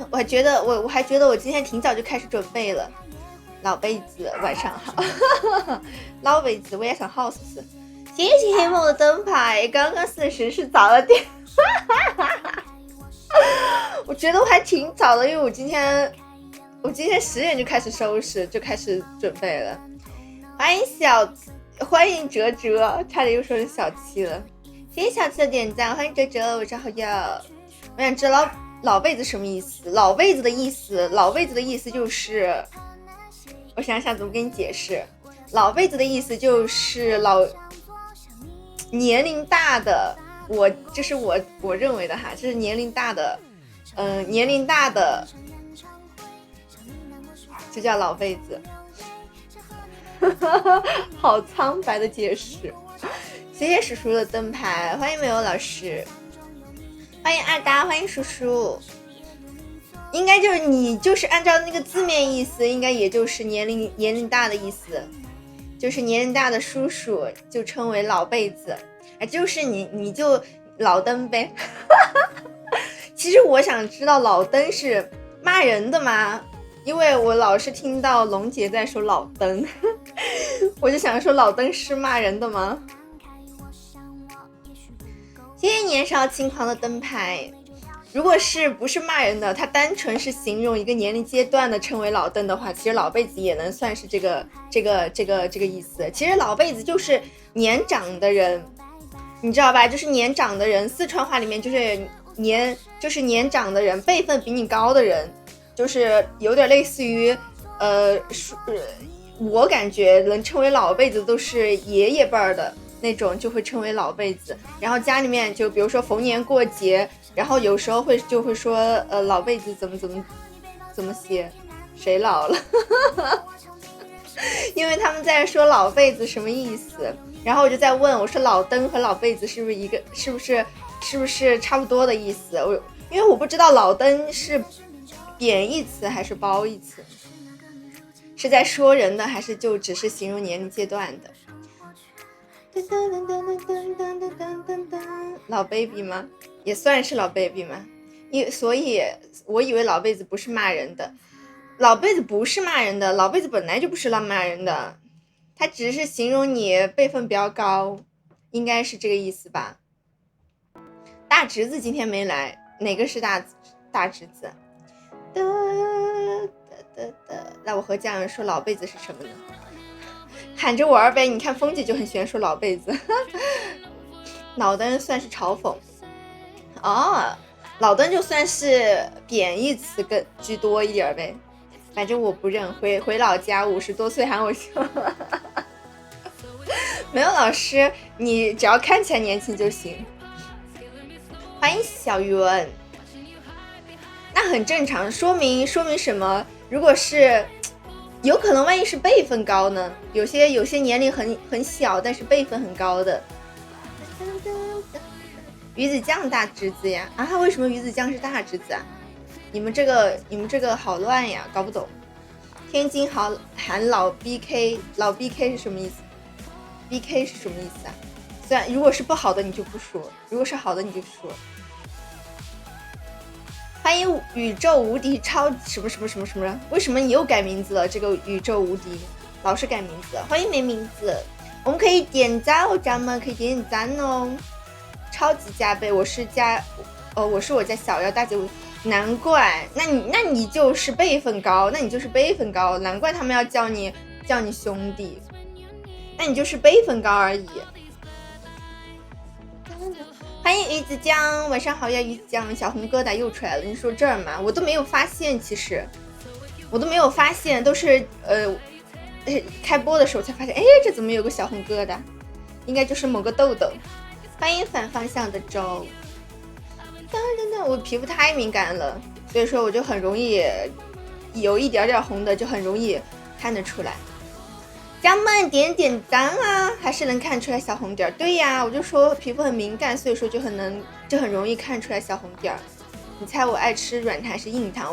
我还觉得我今天挺早就开始准备了。老辈子晚上好，老辈子晚上好，是不是？谢谢黑梦的灯牌，刚刚40是早了点。我觉得我还挺早的，因为我今天10点就开始收拾，就开始准备了。欢迎哲哲，差点又说成小七了。谢谢小七的点赞，欢迎哲哲，晚上好呀。我想知道老辈子什么意思？老辈子的意思就是，我想想怎么跟你解释。老辈子的意思就是年龄大的，这是我认为的哈，这是年龄大的，就叫老辈子。好苍白的解释。谢谢叔叔的灯牌，欢迎没有老师，欢迎二嘎，欢迎叔叔。应该就是你就是按照那个字面意思，应该也就是年龄大的意思，就是年龄大的叔叔就称为老辈子，就是你就老登呗。其实我想知道老登是骂人的吗？因为我老是听到龙姐在说老登，我就想说老登是骂人的吗？谢谢年少轻狂的灯牌。如果不是骂人的，它单纯是形容一个年龄阶段的称为老登的话，其实老辈子也能算是这个意思。其实老辈子就是年长的人，你知道吧？就是年长的人，四川话里面就是年长的人，辈分比你高的人，就是有点类似于我感觉能称为老辈子都是爷爷辈儿的那种，就会称为老辈子。然后家里面就比如说逢年过节，然后有时候就会说老辈子怎么写，谁老了？因为他们在说老辈子什么意思，然后我就在问，我说老登和老辈子是不是差不多的意思？因为我不知道老登是贬义词还是褒义词，是在说人的还是就只是形容年龄阶段的？老 baby 吗？也算是老 baby 吗？所以我以为老辈子不是骂人的，老辈子不是骂人的，老辈子本来就不是骂人的，他只是形容你辈分比较高，应该是这个意思吧。大侄子今天没来，哪个是大侄子？那我和家人说老辈子是什么呢？喊着玩呗，你看峰姐就很喜欢说老辈子。老登算是嘲讽哦，老登就算是贬义词更居多一点呗。反正我不认，回老家50多岁喊我笑。没有老师，你只要看起来年轻就行。欢迎小袁，那很正常，说明什么？如果是有可能，万一是辈分高呢？有些年龄很小，但是辈分很高的。鱼子酱大侄子呀？啊，为什么鱼子酱是大侄子啊？你们这个好乱呀，搞不懂。天津喊老 BK， 老 BK 是什么意思 ？BK 是什么意思啊？虽然如果是不好的你就不说，如果是好的你就说。欢迎宇宙无敌超什么？为什么你又改名字了？这个宇宙无敌老是改名字。欢迎没名字，我们可以点赞哦，咱们可以点赞哦。超级加倍，我是我家小妖大姐，难怪，那你就是辈分高，难怪他们要叫你兄弟，那你就是辈分高而已。欢迎鱼子酱，晚上好呀，鱼子酱，小红疙瘩又出来了。你说这儿吗？我都没有发现，其实我都没有发现，都是开播的时候才发现，哎，这怎么有个小红疙瘩？应该就是某个痘痘。欢迎反方向的粥。我皮肤太敏感了，所以说我就很容易有一点点红的，就很容易看得出来。家们点赞啊，还是能看出来小红点。对呀，我就说皮肤很敏感，所以说就很容易看出来小红点。你猜我爱吃软糖还是硬糖？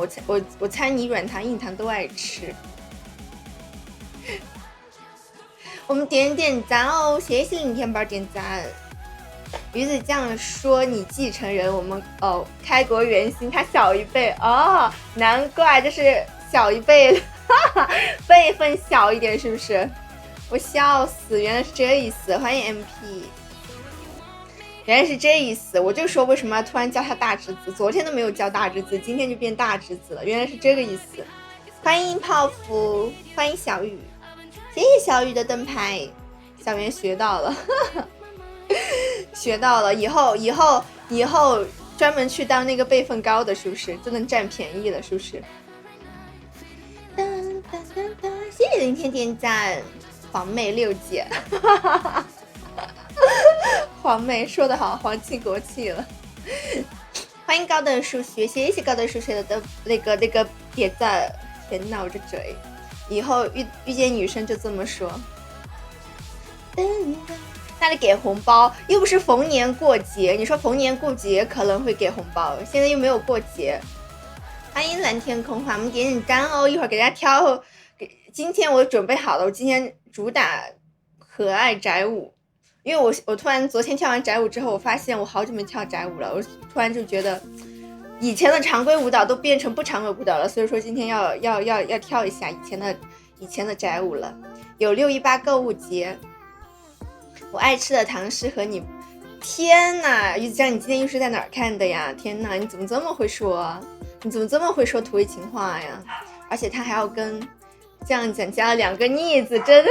我猜你软糖硬糖都爱吃。我们点赞哦，谢谢林天宝点赞。鱼子酱说你继承人，我们开国元勋，他小一辈哦，难怪就是小一辈，辈分小一点是不是？我笑死，原来是这意思。欢迎 MP， 原来是这意思。我就说为什么要突然叫他大侄子，昨天都没有叫大侄子，今天就变大侄子了，原来是这个意思。欢迎泡芙，欢迎小雨，谢谢小雨的灯牌，小圆学到了。学到了，以后专门去当那个辈分高的，是不是就能占便宜了？是不是？谢谢林天点赞，黄妹6姐，黄妹说得好，皇气国气了。欢迎高等数学，谢谢高等数学的那个点赞。天哪，我这嘴，以后遇见女生就这么说。那里给红包又不是逢年过节，你说逢年过节可能会给红包，现在又没有过节。欢迎蓝天空话，我们点点赞哦，一会儿给大家挑。今天我准备好了，我今天主打可爱宅舞，因为我突然昨天跳完宅舞之后，我发现我好久没跳宅舞了，我突然就觉得以前的常规舞蹈都变成不常规舞蹈了，所以说今天要跳一下以前的宅舞了。有618购物节。我爱吃的糖是和你，天哪，鱼子酱，你今天又是在哪儿看的呀？天哪，你怎么这么会说？你怎么这么会说土味情话呀？而且他还要跟这样讲，加了2个逆子，真的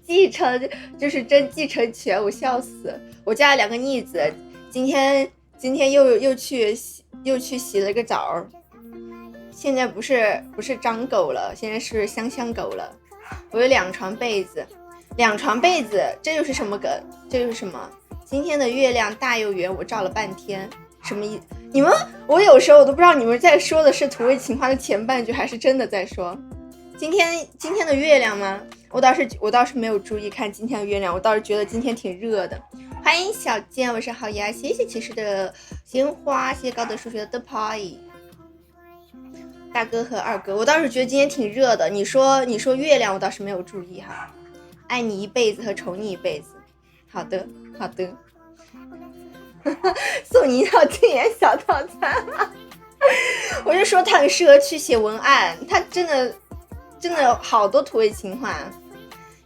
继承就是真继承权，我笑死！我加了2个逆子，今天又去洗了个澡，现在不是张狗了，现在是香狗了。我有2床被子。2床被子，这就是什么梗？这就是什么？今天的月亮大又圆，我照了半天，什么意？你们，我有时候我都不知道你们在说的是土味情话的前半句，还是真的在说今天的月亮吗？我倒是没有注意看今天的月亮，我倒是觉得今天挺热的。欢迎小健，我是好呀，谢谢骑士的鲜花，谢谢高德数学的派。大哥和二哥，我倒是觉得今天挺热的。你说月亮，我倒是没有注意哈。爱你一辈子和宠你一辈子，好的，送你一套禁言小套餐。我就说他很适合去写文案，他真的好多土味情话。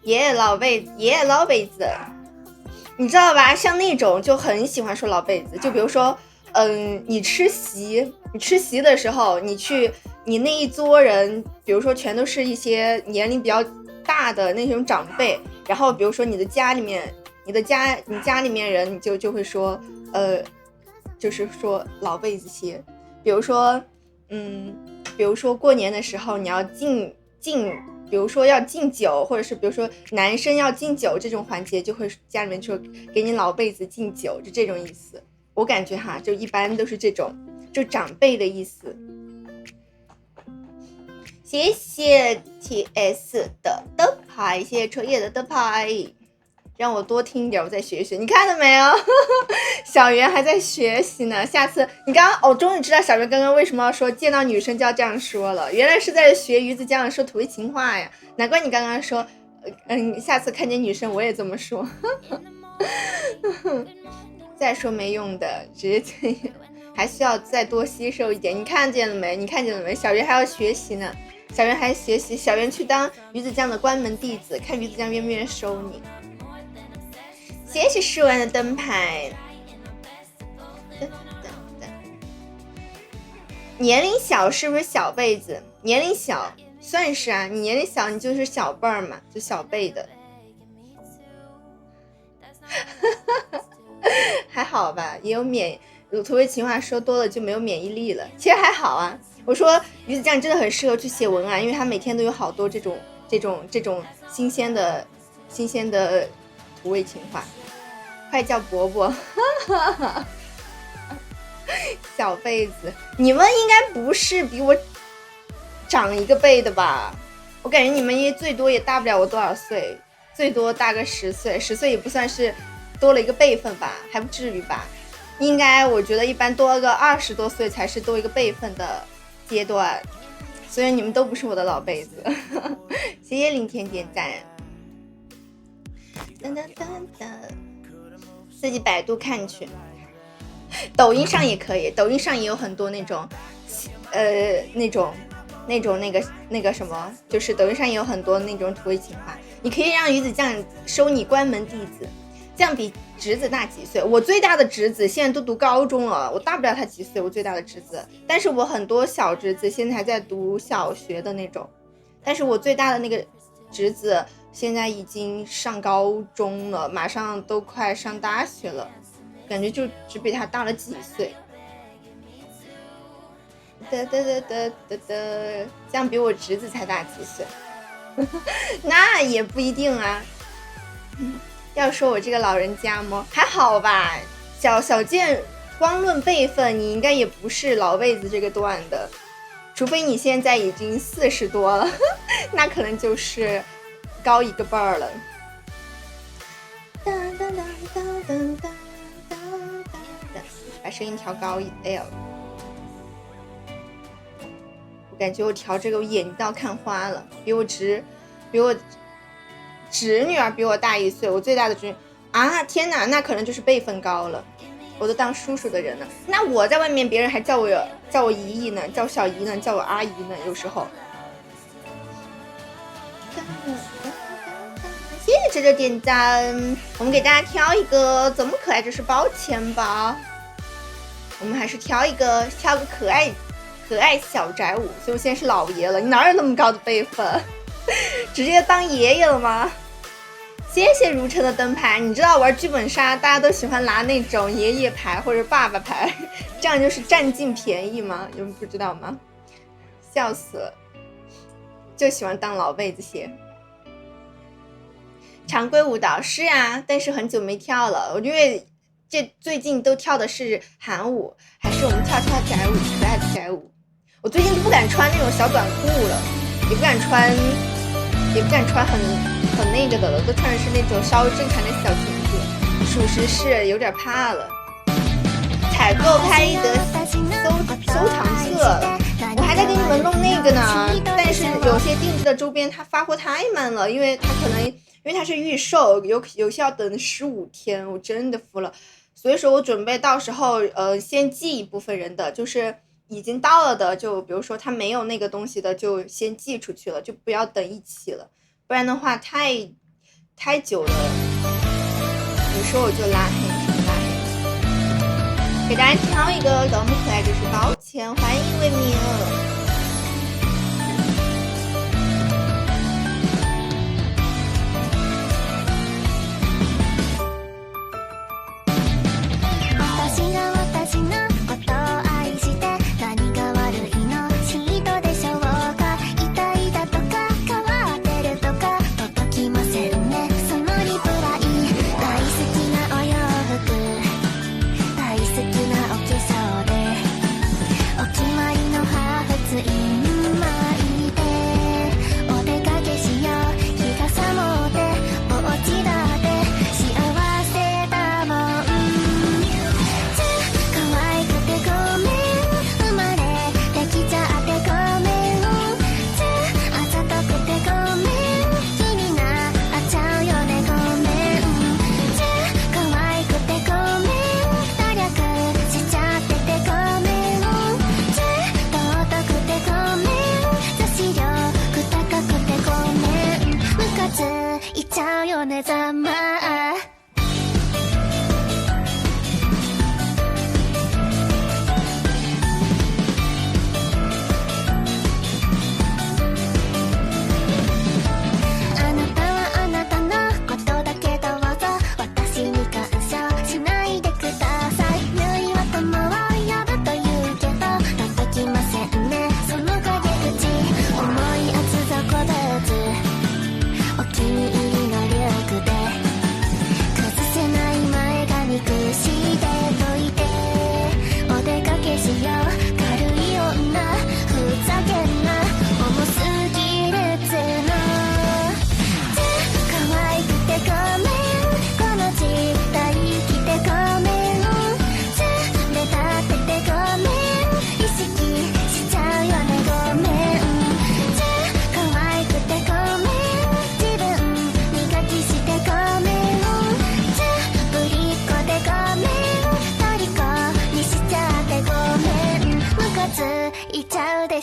爷爷老辈子，你知道吧？像那种就很喜欢说老辈子，就比如说，你吃席的时候，你那一桌人，比如说全都是一些年龄比较大的那种长辈，然后比如说你家里面人，你就会说就是说老辈子些，比如说过年的时候你要敬，比如说要敬酒，或者是比如说男生要敬酒这种环节，就会家里面说给你老辈子敬酒，就这种意思。我感觉哈，就一般都是这种就长辈的意思。谢谢 TS 的牌，谢谢彻夜的牌，让我多听一点，我再学学。你看到没有？小圆还在学习呢。下次你刚刚终于知道小圆刚刚为什么要说见到女生就要这样说了，原来是在学鱼子酱说土味情话呀。难怪你刚刚说，下次看见女生我也这么说。再说没用的，直接还需要再多吸收一点。你看见了没？小圆还要学习呢。小圆还学习，小圆去当鱼子酱的关门弟子，看鱼子酱愿不愿意收你。谢谢10万的灯牌。年龄小是不是小辈子？年龄小算是啊，你年龄小你就是小辈儿嘛，就小辈的。还好吧，也有土味情话说多了就没有免疫力了，其实还好啊。我说鱼子酱真的很适合去写文案，因为他每天都有好多这种新鲜的土味情话。快叫伯伯。小辈子，你们应该不是比我长一个辈的吧？我感觉你们最多也大不了我多少岁，最多大个10岁，10岁也不算是多了一个辈分吧，还不至于吧？应该我觉得一般多个20多岁才是多一个辈分的阶段，所以你们都不是我的老辈子。谢谢林天点赞。自己百度看去。抖音上也可以，抖音上也有很多那种那个什么，就是抖音上也有很多那种土味情话。你可以让鱼子酱收你关门弟子，这样比侄子大几岁。我最大的侄子现在都读高中了，我大不了他几岁，我最大的侄子。但是我很多小侄子现在还在读小学的那种，但是我最大的那个侄子现在已经上高中了，马上都快上大学了，感觉就只比他大了几岁。这样比我侄子才大几岁。那也不一定啊。要说我这个老人家吗？还好吧，小健光论辈分你应该也不是老辈子这个段的，除非你现在已经40多了，那可能就是高一个辈儿了。把声音调高一点。我感觉我调这个我眼到看花了，比我侄女儿比我大1岁，我最大的侄女啊，天哪，那可能就是辈分高了，我都当叔叔的人了。那我在外面别人还叫我姨姨呢，叫小姨呢，叫我阿姨呢，有时候。谢谢这个点赞，我们给大家挑一个怎么可爱，这是包钱吧，我们还是挑个可爱小宅舞。所以我现在是老爷了，你哪有那么高的辈分？直接当爷爷了吗？谢谢如晨的灯牌。你知道玩剧本杀大家都喜欢拿那种爷爷牌或者爸爸牌，这样就是占尽便宜吗？你们不知道吗？笑死了，就喜欢当老辈子些。常规舞蹈是啊，但是很久没跳了，因为这最近都跳的是韩舞，还是我们跳宅舞，可爱的宅舞。我最近都不敢穿那种小短裤了，也不敢穿很那个的了，都穿的是那种稍微正常的小裙子，属实是有点怕了。采购拍一德收藏册，我还在给你们弄那个呢，但是有些定制的周边它发货太慢了，因为它是预售，有些要等15天，我真的服了。所以说我准备到时候先寄一部分人的，就是已经到了的，就比如说他没有那个东西的就先寄出去了，就不要等一起了，不然的话太久了，你说我就拉黑。给大家挑一个怎么可爱，这是包钱，欢迎魏明。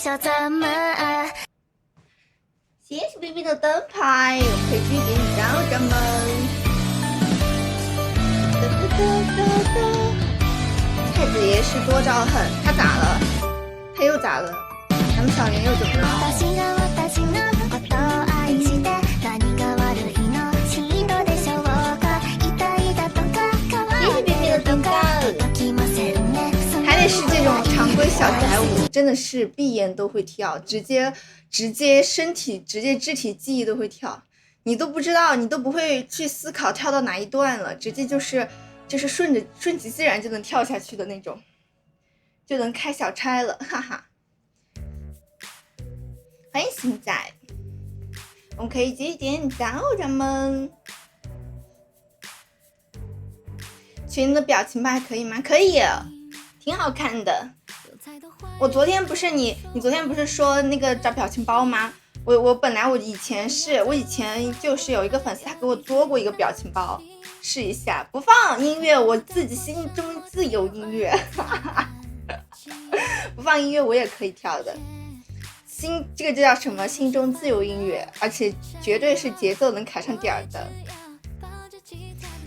谢谢 baby 的灯牌，我可以继续给你张掌门。太子爷是多招狠，他咋了？他又咋了？咱们小圆又怎么了？谢谢 baby 的灯牌，还得是这种常规小宅舞，真的是闭眼都会跳，直接身体肢体记忆都会跳，你都不知道，你都不会去思考跳到哪一段了，直接就是顺其自然就能跳下去的那种，就能开小差了，哈哈。欢迎星仔，我们可以继续点赞哦，咱们群的表情包还可以吗？可以，挺好看的。我昨天不是你昨天不是说那个找表情包吗？我本来我以前就是有一个粉丝他给我做过一个表情包，试一下，不放音乐，我自己心中自有音乐，不放音乐我也可以跳的。这个就叫什么？心中自有音乐，而且绝对是节奏能卡上点儿的。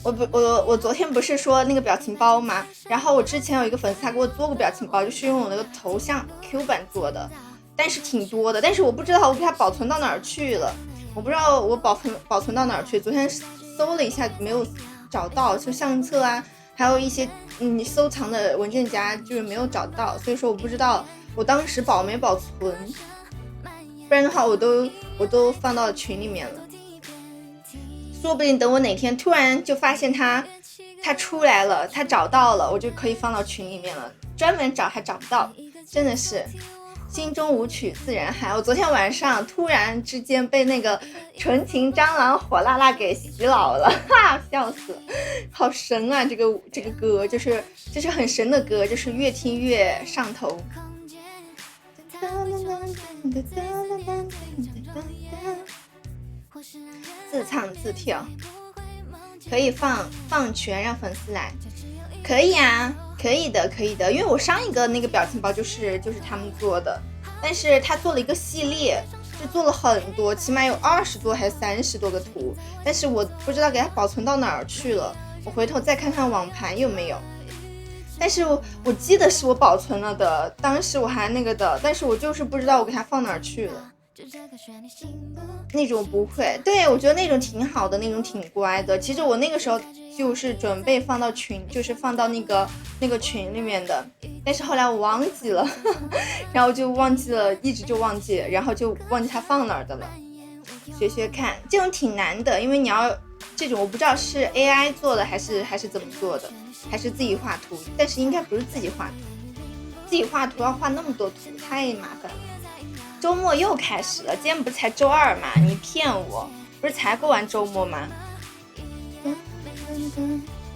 我昨天不是说那个表情包吗？然后我之前有一个粉丝他给我做过表情包，就是用我那个头像 Q 版做的，但是挺多的，但是我不知道我给它保存到哪儿去了，我不知道我保存到哪儿去。昨天搜了一下没有找到，就相册啊，还有一些你收藏的文件夹就是没有找到，所以说我不知道我当时保没保存，不然的话我都放到群里面了。说不定等我哪天突然就发现他出来了，他找到了，我就可以放到群里面了。专门找还找不到，真的是心中无曲自然嗨。我昨天晚上突然之间被那个纯情蟑螂火辣辣给洗脑了，哈，笑死了，好神啊！这个歌就是很神的歌，就是越听越上头。自唱自跳，可以放权让粉丝来，可以啊，可以的，因为我上一个那个表情包就是他们做的，但是他做了一个系列，就做了很多，起码有20多还是30多个图，但是我不知道给它保存到哪儿去了，我回头再看看网盘有没有。但是我记得是我保存了的，当时我还那个的，但是我就是不知道我给它放哪儿去了。那种不会，对，我觉得那种挺好的，那种挺乖的。其实我那个时候就是准备放到群，就是放到那个群里面的，但是后来我忘记了，然后就忘记了，一直就忘记了，然后就忘记它放哪儿的了。学学看，这种挺难的，因为你要这种我不知道是 AI 做的还是怎么做的，还是自己画图，但是应该不是自己画图，自己画图要画那么多图，太麻烦了。周末又开始了，今天不才周二吗？你骗我，不是才过完周末吗？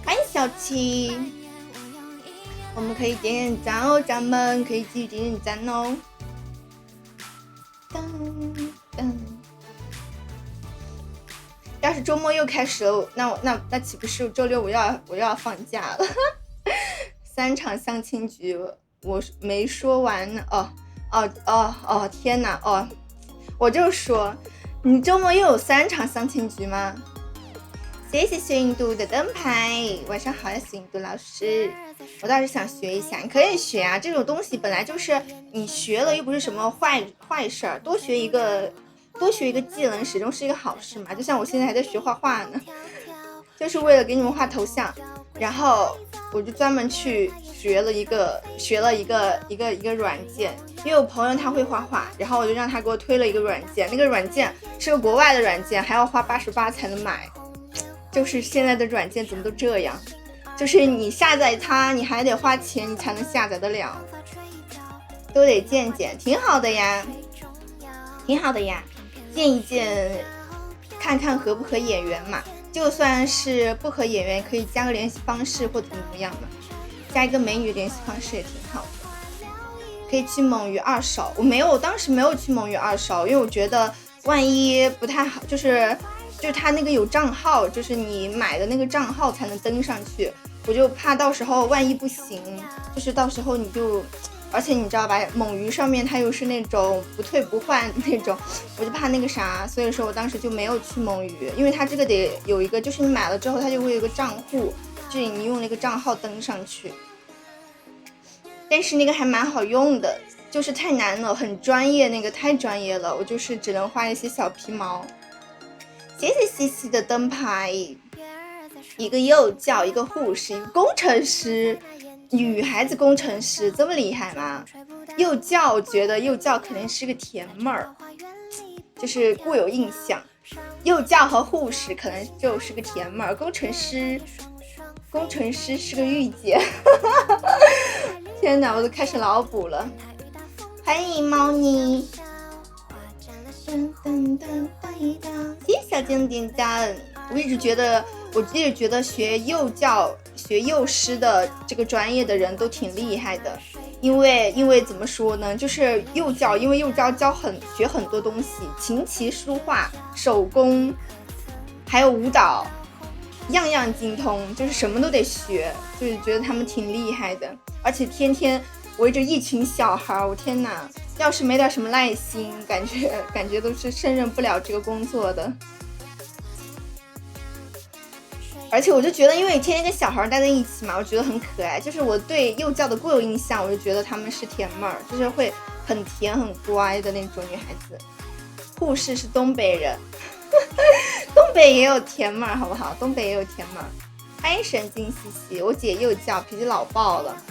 欢迎小七，我们可以点点赞哦，咱们可以继续点点赞哦。要是周末又开始了，那岂不是周六我要放假了？3场相亲局，我没说完呢。哦，天哪！我就说，你周末又有3场相亲局吗？谢谢学印度的灯牌，晚上好呀，学印度老师。我倒是想学一下，你可以学啊，这种东西本来就是你学了又不是什么坏事儿，多学一个技能始终是一个好事嘛。就像我现在还在学画画呢，就是为了给你们画头像，然后我就专门去学了一个软件，因为我朋友他会画画，然后我就让他给我推了一个软件，那个软件是个国外的软件，还要花88才能买。就是现在的软件怎么都这样，就是你下载它你还得花钱你才能下载得了，都得见，挺好的呀，见一见，看看合不合眼缘嘛。就算是不合眼缘，可以加个联系方式或怎么样的，加一个美女联系方式也挺好的。可以去猛鱼2手，我当时没有去猛鱼2手，因为我觉得万一不太好，就是他那个有账号，就是你买的那个账号才能登上去，我就怕到时候万一不行，就是到时候你就而且你知道吧，猛鱼上面它又是那种不退不换那种，我就怕那个啥，所以说我当时就没有去猛鱼，因为它这个得有一个，就是你买了之后它就会有一个账户，就是你用那个账号登上去。但是那个还蛮好用的，就是太难了，很专业，那个太专业了，我就是只能画一些小皮毛。谢谢西西的灯牌，一个幼教，一个护士，一个工程师，女孩子工程师这么厉害吗？幼教，我觉得幼教肯定是个甜妹儿，就是固有印象，幼教和护士可能就是个甜妹儿，工程师是个御姐。天哪，我都开始脑补了。欢迎猫妮，谢谢小精点赞。我一直觉得学幼教、学幼师的这个专业的人都挺厉害的，因为怎么说呢，就是幼教，因为幼教学很多东西，琴棋书画、手工，还有舞蹈，样样精通，就是什么都得学，就是觉得他们挺厉害的，而且天天围着一群小孩，我天哪，要是没点什么耐心，感觉都是胜任不了这个工作的。而且我就觉得，因为天天跟小孩待在一起嘛，我觉得很可爱，就是我对幼教的固有印象，我就觉得他们是甜妹儿，就是会很甜很乖的那种女孩子。护士是东北人，东北也有甜妹儿，好不好？东北也有甜妹儿。欢迎神经兮兮，我姐幼教脾气老爆了，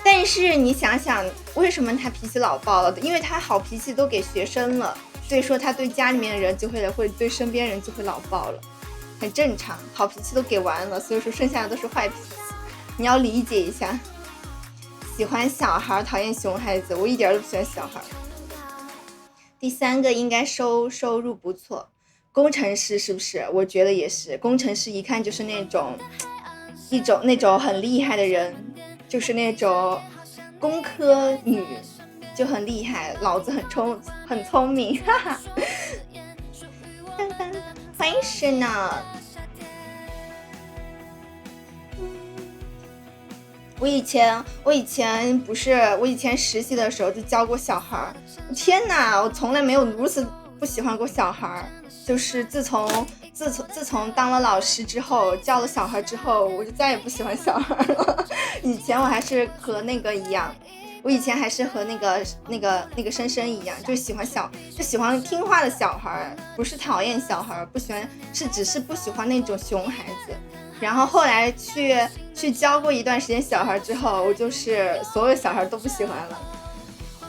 但是你想想，为什么她脾气老爆了？因为她好脾气都给学生了，所以说她对家里面的人就会对身边人就会老爆了。很正常，好脾气都给完了，所以说剩下的都是坏脾气，你要理解一下。喜欢小孩，讨厌熊孩子，我一点都不喜欢小孩。第三个应该收入不错，工程师是不是？我觉得也是，工程师一看就是那种很厉害的人，就是那种工科女，就很厉害，脑子很聪明，哈哈。欢迎是呢。我以前实习的时候就教过小孩，天哪，我从来没有如此不喜欢过小孩，就是自从当了老师之后，教了小孩之后，我就再也不喜欢小孩了。以前我还是和那个一样。我以前还是和那个深深一样，就喜欢听话的小孩，不是讨厌小孩，不喜欢，只是不喜欢那种熊孩子。然后后来去教过一段时间小孩之后，我就是所有小孩都不喜欢了。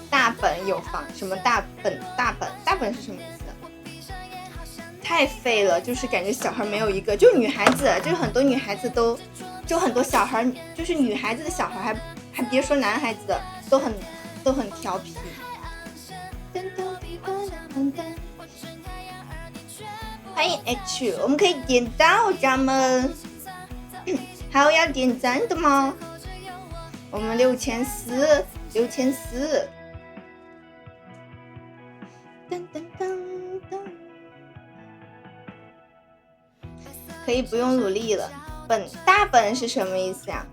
大本有房，什么大本是什么意思？太废了，就是感觉小孩没有一个，就女孩子，就很多女孩子就很多小孩，就是女孩子的小孩还别说男孩子的。都很调皮。欢迎 H， 我们可以点赞哦，家人们。还有要点赞的吗？我们6400。可以不用努力了。大本是什么意思呀？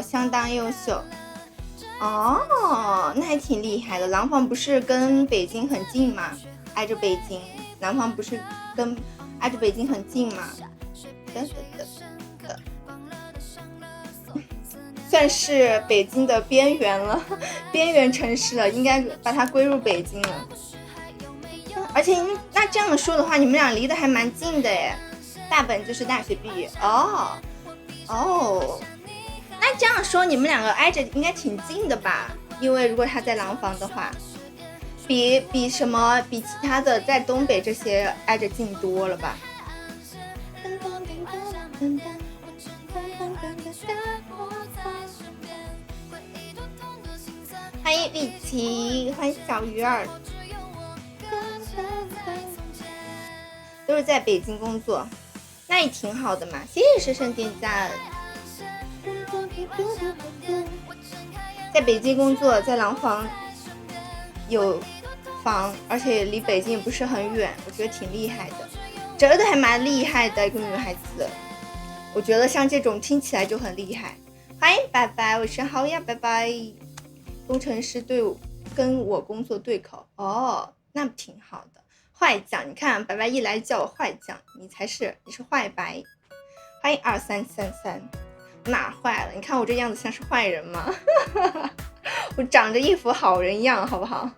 相当优秀。那还挺厉害的。廊坊不是跟北京很近吗？挨着北京，廊坊不是挨着北京很近吗？算是北京的边缘了，边缘城市了，应该把它归入北京了。而且那这样说的话，你们俩离得还蛮近的耶。大本就是大学毕业。那这样说你们两个挨着应该挺近的吧？因为如果他在廊坊的话，比其他的在东北这些挨着近多了吧？欢迎玉琪，欢迎小鱼儿，都是在北京工作，那也挺好的嘛。谢谢深深点赞。在北京工作，在廊坊有房，而且离北京也不是很远，我觉得挺厉害的，真的还蛮厉害的一个女孩子。我觉得像这种听起来就很厉害，欢迎拜拜，我是好呀，拜拜。工程师跟我工作对口哦，那挺好的。坏酱，你看白白一来叫我坏酱，你是坏白。欢迎2333，哪坏了？你看我这样子像是坏人吗？我长着一副好人样，好不好？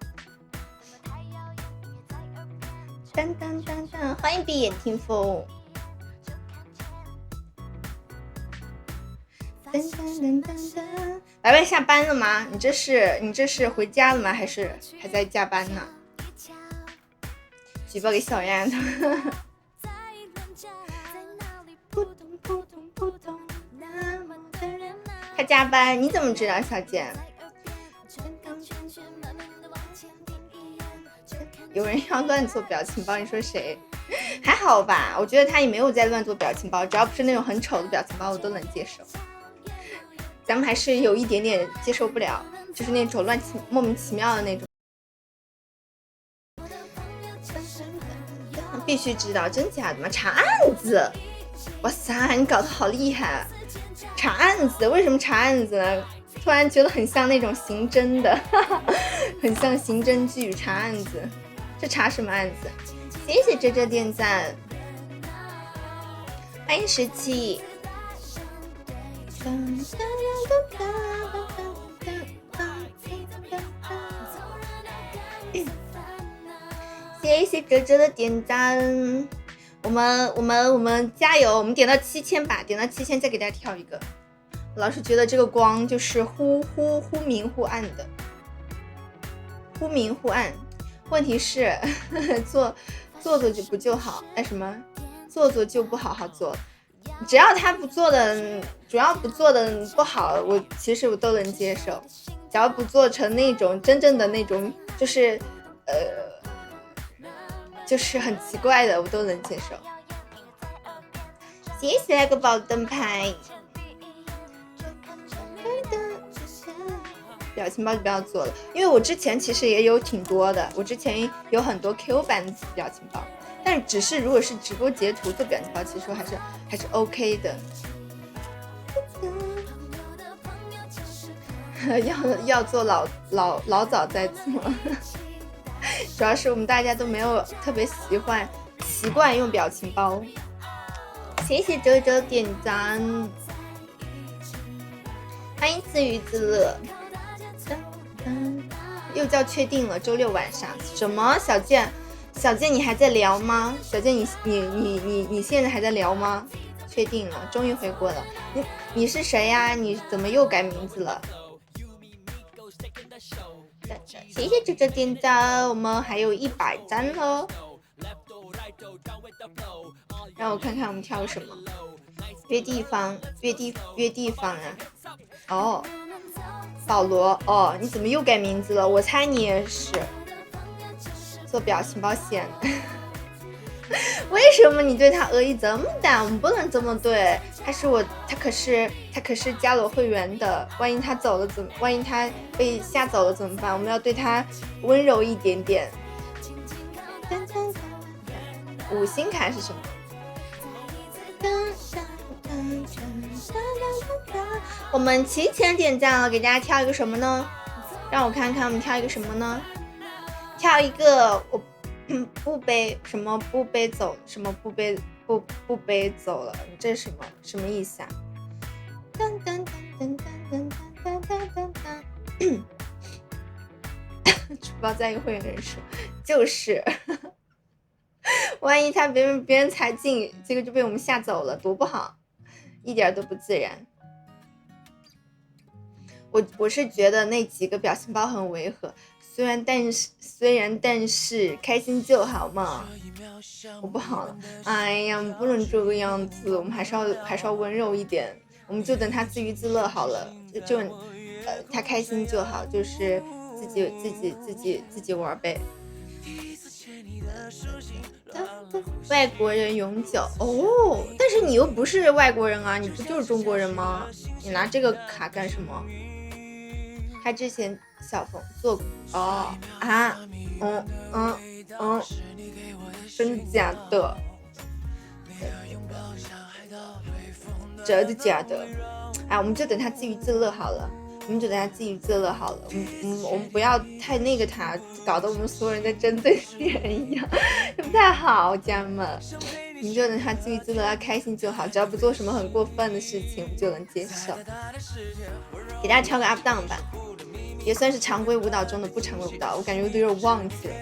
当当当当，欢迎闭眼听风。白白下班了吗？你这是回家了吗？还是还在加班呢？举报给小丫头。他加班，你怎么知道，小姐？有人要乱做表情包，你说谁？还好吧，我觉得他也没有在乱做表情包，只要不是那种很丑的表情包，我都能接受。咱们还是有一点点接受不了，就是那种莫名其妙的那种。必须知道真假的吗？查案子，哇塞，你搞得好厉害！查案子，为什么查案子呢？突然觉得很像那种刑侦的，很像刑侦剧查案子。这查什么案子？谢谢哲哲点赞，欢迎17。谢谢哲哲的点赞，我们加油，我们点到7000吧，点到7000再给大家跳一个。我老是觉得这个光就是忽明忽暗的，忽明忽暗。问题是做就不就好，什么做就不好好做，只要他不做的，主要不做的不好，其实我都能接受，只要不做成那种真正的那种就是很奇怪的，我都能接受。谢谢个宝灯牌，表情包就不要做了，因为我之前其实也有挺多的，我之前有很多 Q 版表情包，但是只是如果是直播截图做表情包，其实还是 OK 的。要做老早在做，主要是我们大家都没有特别习惯用表情包。谢谢哲哲点赞，欢迎自娱自乐。又叫确定了，周六晚上什么？小健你还在聊吗？小健你现在还在聊吗？确定了，终于回国了。你是谁呀？你怎么又改名字了？谢谢这个点赞，我们还有100赞喽。让我看看我们跳什么。约地方啊！哦，保罗哦，你怎么又改名字了？我猜你也是做表情包显的。为什么你对他恶意这么大？我们不能这么对，他可是加了我会员的，万一他走了万一他被吓走了怎么办？我们要对他温柔一点点。5星卡是什么？我们7000点赞了，给大家跳一个什么呢？让我看看我们跳一个什么呢？跳一个我不背走，什么不背走了？你这是什么意思啊？主播在意会员人数，就是万一他别人才进，这个就被我们吓走了，多不好，一点都不自然。我是觉得那几个表情包很违和，虽然但是开心就好嘛。我不好了，哎呀，不能这个样子，我们还是要温柔一点，我们就等他自娱自乐好了，就他开心就好，就是自己玩呗。外国人永久哦，但是你又不是外国人啊，你不就是中国人吗？你拿这个卡干什么？他之前小冯做哦啊，真的假的？真的假的？我们就等他自娱自乐好了，我们不要太那个他，搞得我们所有人在针对别人一样，这不太好，家人们。你就等他自娱自乐，他开心就好，只要不做什么很过分的事情，我们就能接受。给大家跳个 up down 吧，也算是常规舞蹈中的不常规舞蹈，我感觉我都有点忘记了，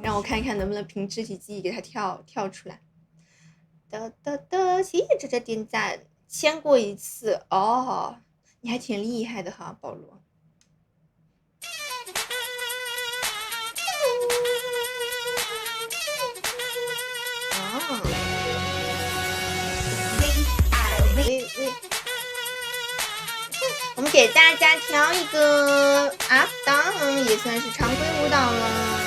让我看一看能不能凭肢体记忆给他跳出来。谢谢这点赞，签过一次哦，你还挺厉害的哈，保罗。我们给大家跳一个 up down， 也算是常规舞蹈了。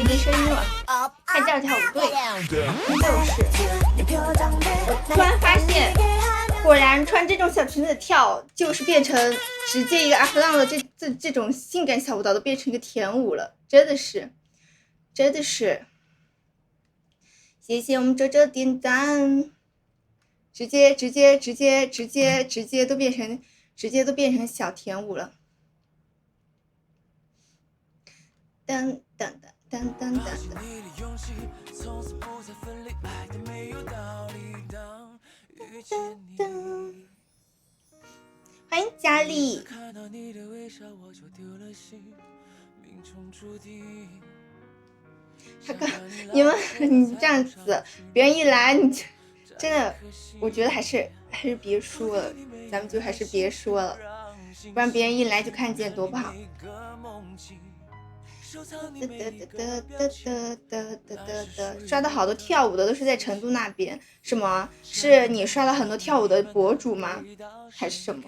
没声音了，还这样跳舞对，就是我突然发现，果然穿这种小裙子跳，就是变成直接一个 up down 的这种性感小舞蹈都变成一个甜舞了，真的是，谢谢我们周周点赞，直接都变成小甜舞了。噔噔噔噔噔噔。欢迎佳丽。他哥，你这样子，别人一来，你真的，我觉得还是别说了，咱们就还是别说了，不然别人一来就看见多不好。刷的好多跳舞的都是在成都那边，什么？是你刷了很多跳舞的博主吗？还是什么？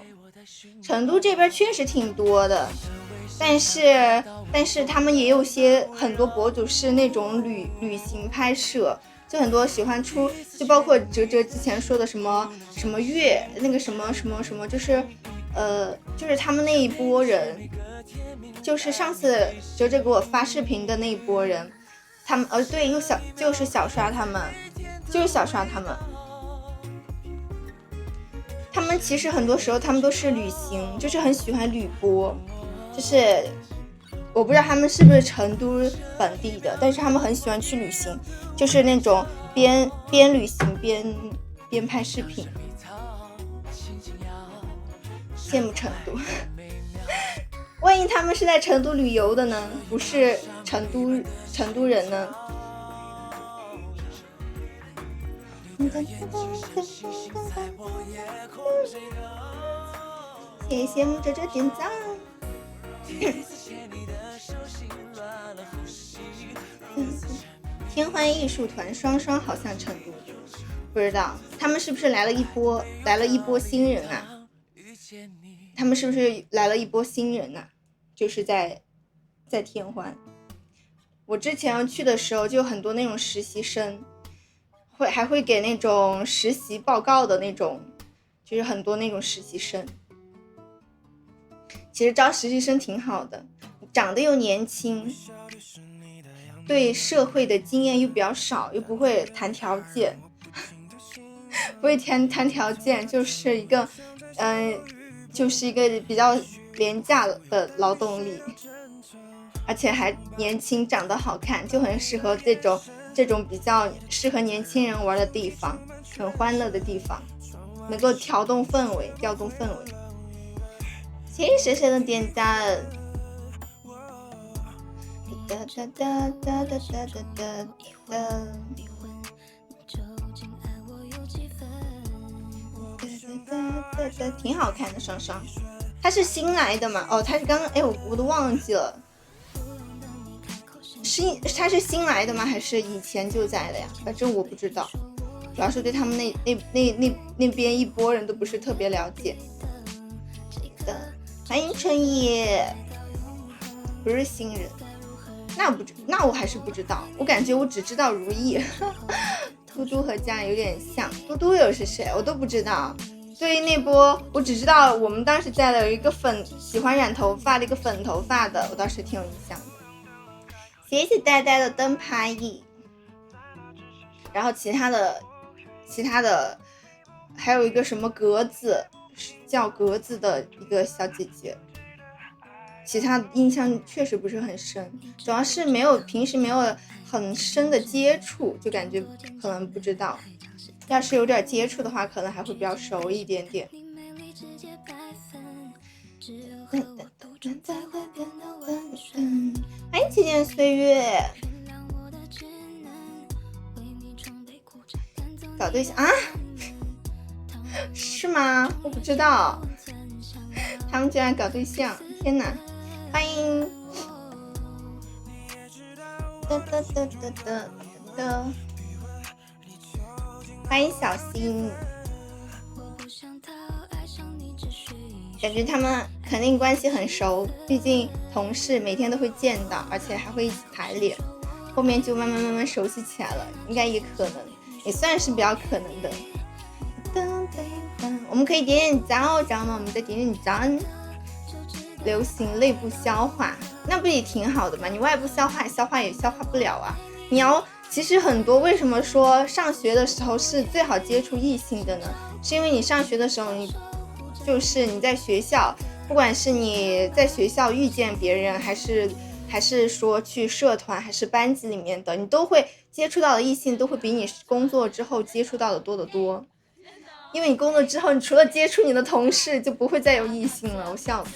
成都这边确实挺多的，但是他们也有些很多博主是那种旅行拍摄，就很多喜欢出，就包括哲哲之前说的什么月那个什么，就是他们那一波人。就是上次哲哲给我发视频的那一波人，他们对，就是小刷他们，他们其实很多时候他们都是旅行，就是很喜欢旅播，就是我不知道他们是不是成都本地的，但是他们很喜欢去旅行，就是那种边旅行边拍视频，羡慕成都。万一他们是在成都旅游的呢？不是成都人呢？谢谢木哲哲点赞。天欢艺术团双双好像成都，不知道他们是不是来了一波新人啊？他们是不是来了一波新人啊？就是在天欢，我之前去的时候就很多那种实习生，还会给那种实习报告的那种，就是很多那种实习生。其实招实习生挺好的，长得又年轻，对社会的经验又比较少，又不会谈条件，不会谈条件，就是一个比较廉价的劳动力，而且还年轻，长得好看，就很适合这种比较适合年轻人玩的地方，很欢乐的地方，能够调动氛围。谢谢神神的点赞。挺好看的，双双。他是新来的嘛？哦，他是刚刚，我都忘记了。他是新来的吗？还是以前就在的呀？反正我不知道，主要是对他们那边一波人都不是特别了解。欢迎春野，不是新人，那我还是不知道，我感觉我只知道如意，嘟嘟和家有点像，嘟嘟又是谁？我都不知道。对于那波，我只知道我们当时在了有一个喜欢染头发的一个粉头发的，我倒是挺有印象的。谢谢呆呆的灯牌椅，然后其他的还有一个什么格子，叫格子的一个小姐姐，其他印象确实不是很深，主要是平时没有很深的接触，就感觉可能不知道，要是有点接触的话可能还会比较熟一点点。欢迎七年岁月，搞对象啊？是吗？我不知道，他们居然搞对象，天哪！欢迎，欢迎小新，感觉他们肯定关系很熟，毕竟同事每天都会见到，而且还会一起排练，后面就慢慢熟悉起来了，应该也可能，也算是比较可能的。我们可以点点赞哦，知道吗？我们再点点赞。流行内部消化，那不也挺好的吗？你外部消化也消化不了啊。其实很多，为什么说上学的时候是最好接触异性的呢？是因为你上学的时候，你在学校，不管是你在学校遇见别人，还是说去社团，还是班级里面的，你都会接触到的异性都会比你工作之后接触到的多得多。因为你工作之后，你除了接触你的同事，就不会再有异性了。我笑死，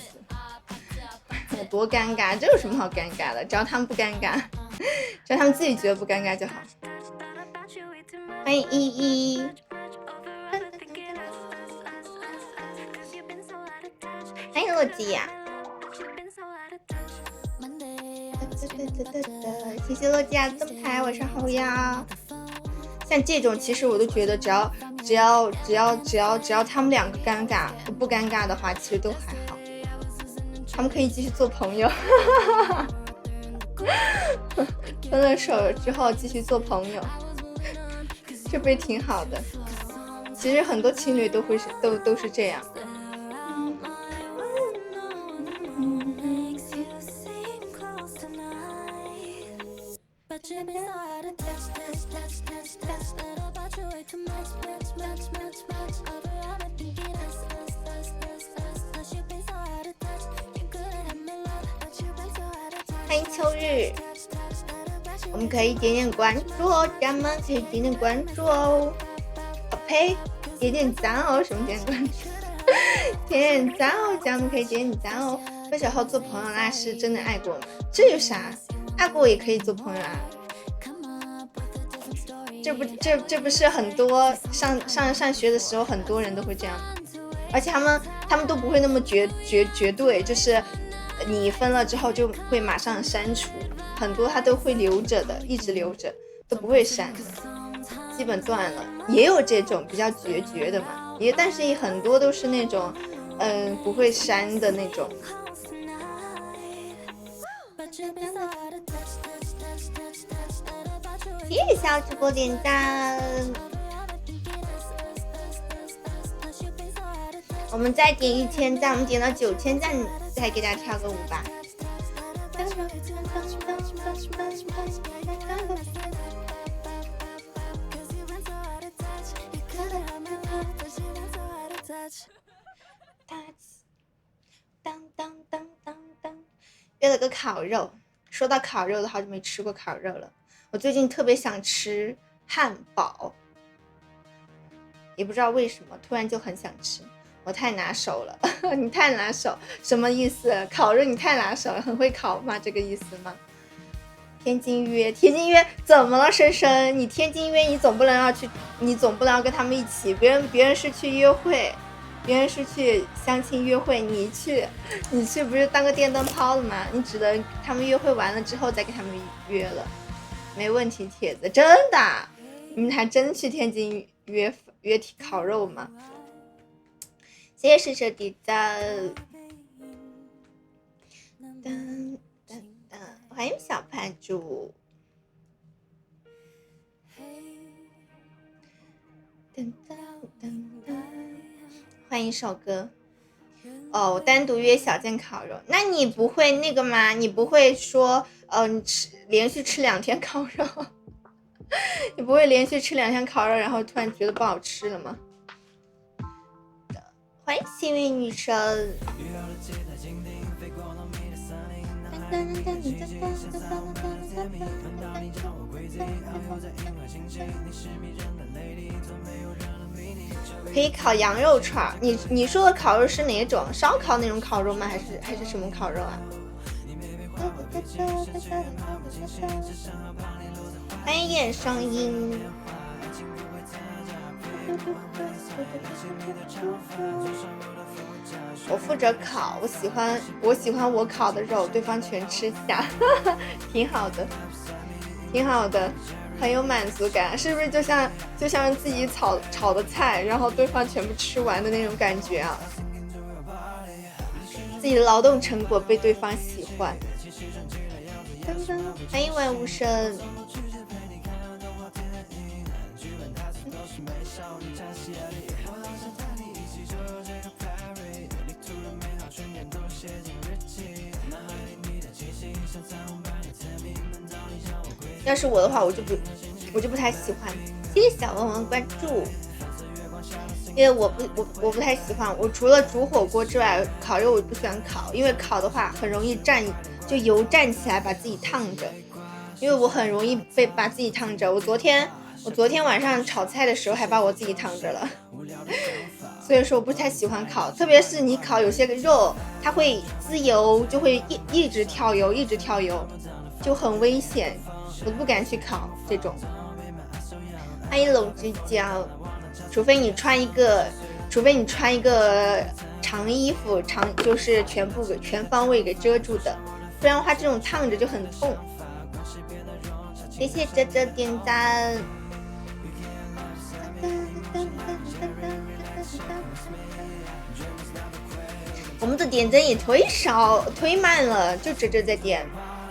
有多尴尬？这有什么好尴尬的？只要他们不尴尬，只要他们自己觉得不尴尬就好。欢迎依依，欢迎洛基呀！谢谢洛基亚灯牌，晚上好呀！像这种，其实我都觉得，只要他们两个尴尬不尴尬的话，其实都还好，他们可以继续做朋友。分了手之后继续做朋友，这不是挺好的？其实很多情侣都是这样。欢迎秋日，我们可以点点关注哦，咱们可以点点关注哦。呸，点点赞哦，什么点关注？点点赞哦，咱们可以点点赞哦。分手后做朋友那是真的爱过吗？这有啥？爱过也可以做朋友啊。这不是很多上学的时候很多人都会这样，而且他们都不会那么绝对，就是你分了之后就会马上删除，很多他都会留着的，一直留着都不会删，基本断了。也有这种比较决的嘛，但是很多都是那种不会删的那种。谢谢小直播点赞，我们再点1000赞，我们点到9000赞再给大家跳个舞吧。约了个烤肉。说到烤肉的，好久没吃过烤肉了。我最近特别想吃汉堡，也不知道为什么，突然就很想吃。我太拿手了，你太拿手，什么意思？烤肉你太拿手了，很会烤吗？这个意思吗？天津约怎么了？深深，你天津约你总不能要跟他们一起，别人是去约会，别人是去相亲约会，你去不是当个电灯泡了吗？你只能他们约会完了之后再给他们约了，没问题。帖子真的，你们还真去天津约烤肉吗？谢谢是的赞。欢迎小盘猪。欢迎首歌。哦，我单独约小健烤肉，那你不会那个吗？你不会说你连续吃2天烤肉你不会连续吃2天烤肉然后突然觉得不好吃了吗？欢迎幸运女神。可以烤羊肉串，你说的烤肉是哪种？烧烤那种烤肉吗？还是什么烤肉啊？欢迎夜声音。我负责烤，我喜欢我烤的肉，对方全吃下，挺好的，挺好的，很有满足感，是不是就像自己炒的菜，然后对方全部吃完的那种感觉啊？自己的劳动成果被对方喜欢。欢迎万物生。要是我的话，我就不太喜欢。谢谢小文文关注。因为我不太喜欢，我除了煮火锅之外，烤肉我不喜欢烤，因为烤的话很容易就油站起来把自己烫着，因为我很容易把自己烫着。我昨天晚上炒菜的时候还把我自己烫着了，所以说我不太喜欢烤，特别是你烤有些个肉，它会滋油，就会一直跳油，就很危险，我不敢去烤这种。欢迎龙之江。除非你穿一个长衣服，就是全方位给遮住的，不然的话这种烫着就很痛。谢谢哲哲点赞。我们的点赞也推慢了，就哲哲在点。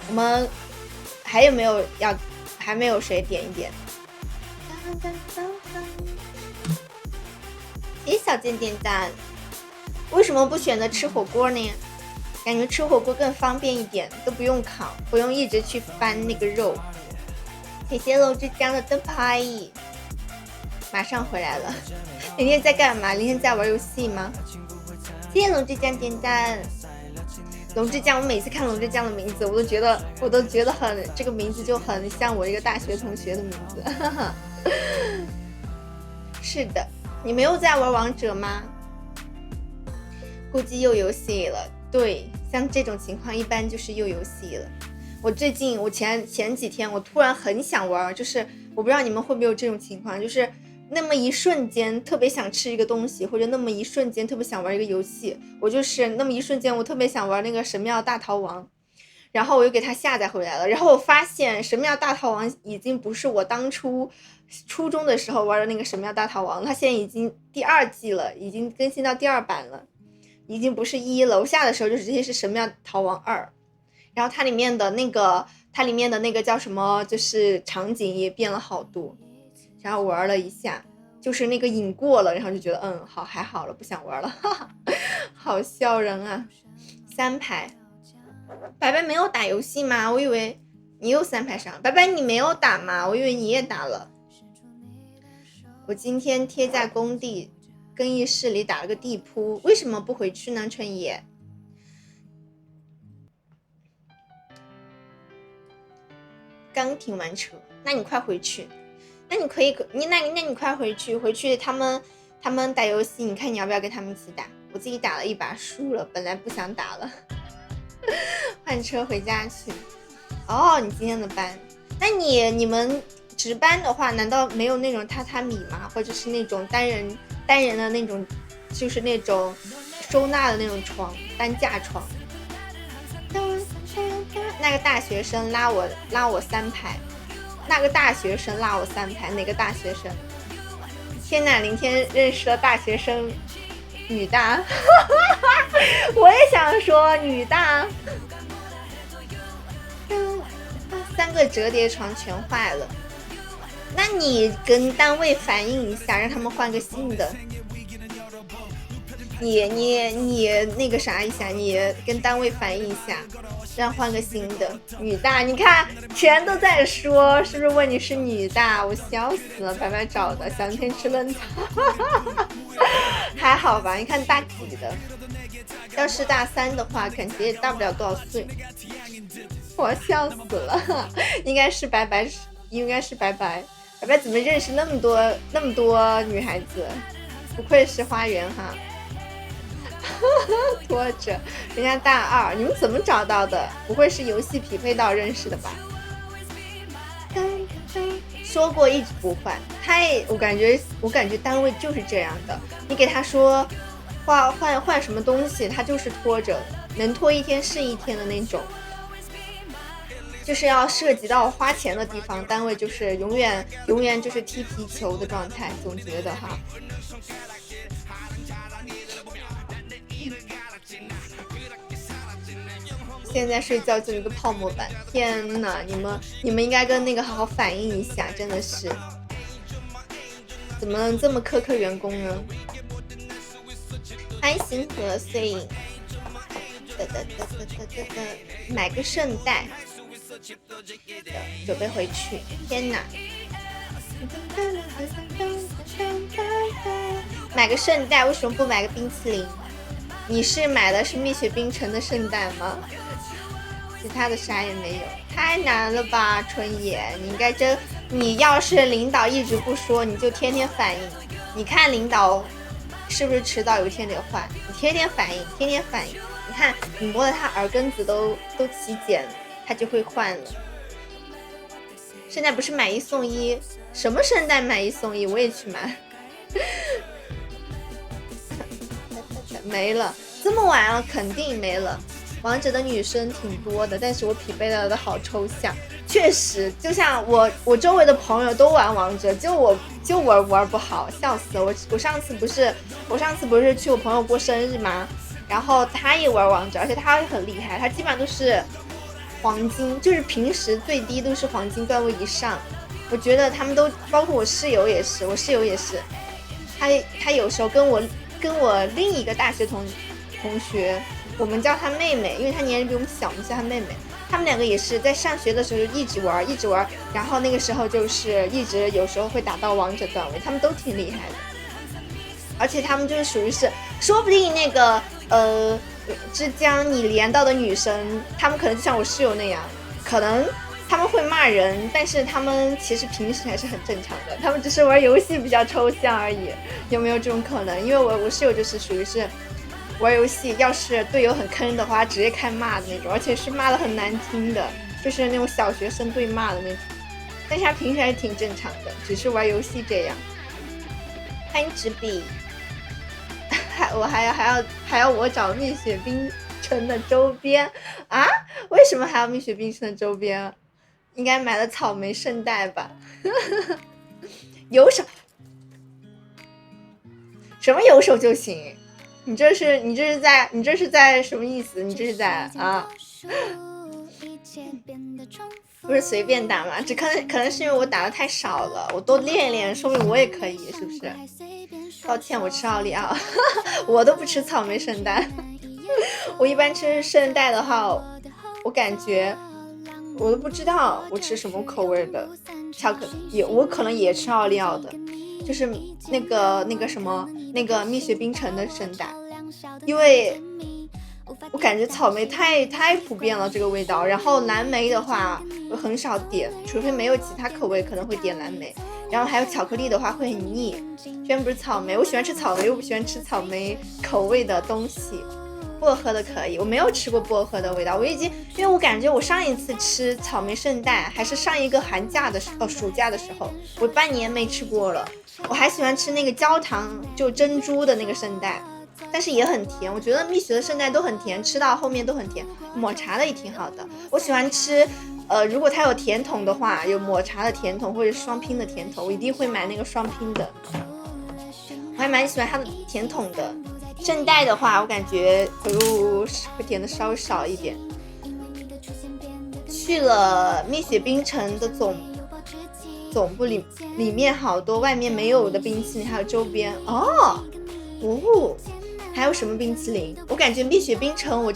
我们还没有谁点一点？谢谢小健点赞。为什么不选择吃火锅呢？感觉吃火锅更方便一点，都不用烤，不用一直去翻那个肉。谢谢龙之江的灯牌，马上回来了。今天在干嘛？今天在玩游戏吗？谢谢龙之江点赞。龙之江，我每次看龙之江的名字，我都觉得这个名字就很像我一个大学同学的名字。是的。你没有在玩王者吗？估计又游戏了。对，像这种情况一般就是又游戏了。我前几天我突然很想玩，就是我不知道你们会不会有这种情况，就是那么一瞬间特别想吃一个东西，或者那么一瞬间特别想玩一个游戏。我就是那么一瞬间我特别想玩那个神庙大逃亡，然后我又给它下载回来了，然后我发现神庙大逃亡已经不是我当初初中的时候玩的那个神庙大逃亡，它现在已经第2季了，已经更新到第2版了，已经不是1了。我下的时候就直接是神庙逃亡2，然后它里面的那个叫什么，就是场景也变了好多，然后玩了一下，就是那个瘾过了，然后就觉得好还好了，不想玩了，哈哈，好笑人啊。3排白白没有打游戏吗？我以为你又3排上。白白你没有打吗？我以为你也打了。我今天贴在工地更衣室里打了个地铺，为什么不回去呢？春野刚停完车，那你快回去。那你可以，那你快回去，回去他们打游戏，你看你要不要跟他们一起打？我自己打了一把输了，本来不想打了，换车回家去。哦，你今天的班，那你们值班的话，难道没有那种榻榻米吗？或者是那种单人的那种，就是那种收纳的那种床，担架床？那个大学生拉我3排。那个大学生拉我3排，哪个大学生？天哪，明天认识了大学生女大，我也想说女大。3个折叠床全坏了，那你跟单位反映一下，让他们换个新的。你那个啥一下，你跟单位反映一下，让换个新的。女大，你看全都在说，是不是问你是女大？我笑死了，白白找的，想天吃嫩草，还好吧？你看大几的，要是大3的话，感觉也大不了多少岁。我笑死了，应该是白白，白白怎么认识那么多女孩子？不愧是花园哈。拖着人家大2，你们怎么找到的？不会是游戏匹配到认识的吧？说过一直不换，我感觉单位就是这样的，你给他说换什么东西，他就是拖着，能拖1天是1天的那种。就是要涉及到花钱的地方，单位就是永远就是踢皮球的状态，总觉得哈。现在睡觉就一个泡沫板，天哪！你们应该跟那个好好反映一下，真的是，怎么能这么苛刻员工呢？欢迎星河碎影，买个圣代，准备回去。天哪！买个圣代，为什么不买个冰淇淋？你是买的是蜜雪冰城的圣代吗？其他的啥也没有，太难了吧，春野，你要是领导一直不说，你就天天反映，你看领导是不是迟早有一天得换？你天天反映，你看你摸的他耳根子都起茧，他就会换了。现在不是买1送1，什么圣诞买1送1，我也去买。没了，这么晚了肯定没了。王者的女生挺多的，但是我匹配到的好抽象。确实，就像我周围的朋友都玩王者，就我玩不好，笑死了。我上次不是去我朋友过生日吗？然后他也玩王者，而且他很厉害，他基本上都是黄金，就是平时最低都是黄金段位以上。我觉得他们都，包括我室友也是，他有时候跟我另一个大学同学，我们叫她妹妹，因为她年龄比我们小，我们叫她妹妹。他们2个也是在上学的时候一直玩，然后那个时候就是一直有时候会打到王者段位，他们都挺厉害的。而且他们就是属于是，说不定那个之江你连到的女生，他们可能就像我室友那样，可能他们会骂人，但是他们其实平时还是很正常的，他们只是玩游戏比较抽象而已。有没有这种可能？因为我室友就是属于是玩游戏，要是队友很坑的话，直接开骂的那种，而且是骂的很难听的，就是那种小学生对骂的那种。但是他平时还挺正常的，只是玩游戏这样。欢迎纸笔，还要我找蜜雪冰城的周边啊？为什么还要蜜雪冰城的周边？应该买了草莓圣代吧？有手，什么有手就行？你这是在什么意思？你这是在啊？不是随便打吗？可能是因为我打的太少了，我多练一练，说明我也可以，是不是？抱歉，我吃奥利奥，我都不吃草莓圣代。我一般吃圣代的话，我感觉我都不知道我吃什么口味的巧克力，我可能也吃奥利奥的，就是那个什么那个蜜雪冰城的圣代，因为我感觉草莓太普遍了这个味道，然后蓝莓的话我很少点，除非没有其他口味可能会点蓝莓，然后还有巧克力的话会很腻，居然不是草莓，我喜欢吃草莓，又不喜欢吃草莓口味的东西。薄荷的可以，我没有吃过薄荷的味道，我已经，因为我感觉我上一次吃草莓圣代还是上一个寒假的暑假的时候，我半年没吃过了。我还喜欢吃那个焦糖就珍珠的那个圣代，但是也很甜，我觉得蜜雪的圣代都很甜，吃到后面都很甜，抹茶的也挺好的。我喜欢吃如果它有甜筒的话，有抹茶的甜筒或者双拼的甜筒，我一定会买那个双拼的，我还蛮喜欢它的甜筒的。圣代的话我感觉会点的稍微少一点。去了蜜雪冰城的总部里面好多外面没有的冰淇淋，还有周边还有什么冰淇淋？我感觉蜜雪冰城我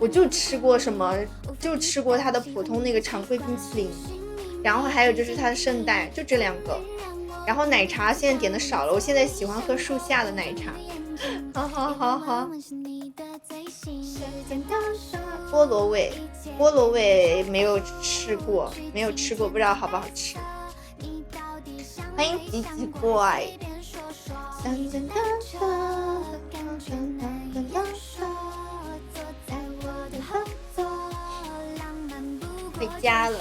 就吃过什么，就吃过它的普通那个常规冰淇淋，然后还有就是它的圣代，就这两个。然后奶茶现在点的少了，我现在喜欢喝树下的奶茶。好。菠萝味没有吃过，不知道好不好吃。欢迎吉吉怪。回家了，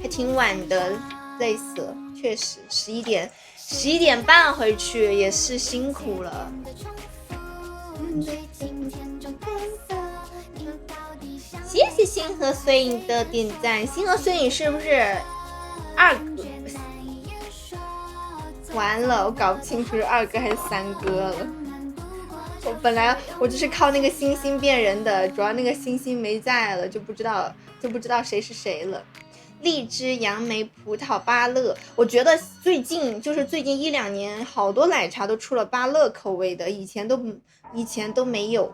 还挺晚的，累死了，确实11点半回去也是辛苦了。谢谢星河碎影的点赞，星河碎影是不是二哥？完了，我搞不清楚是二哥还是三哥了。我本来就是靠那个星星辨人的，主要那个星星没在了，就不知道谁是谁了。荔枝、杨梅、葡萄、芭乐，我觉得最近1-2年，好多奶茶都出了芭乐口味的，以前都没有，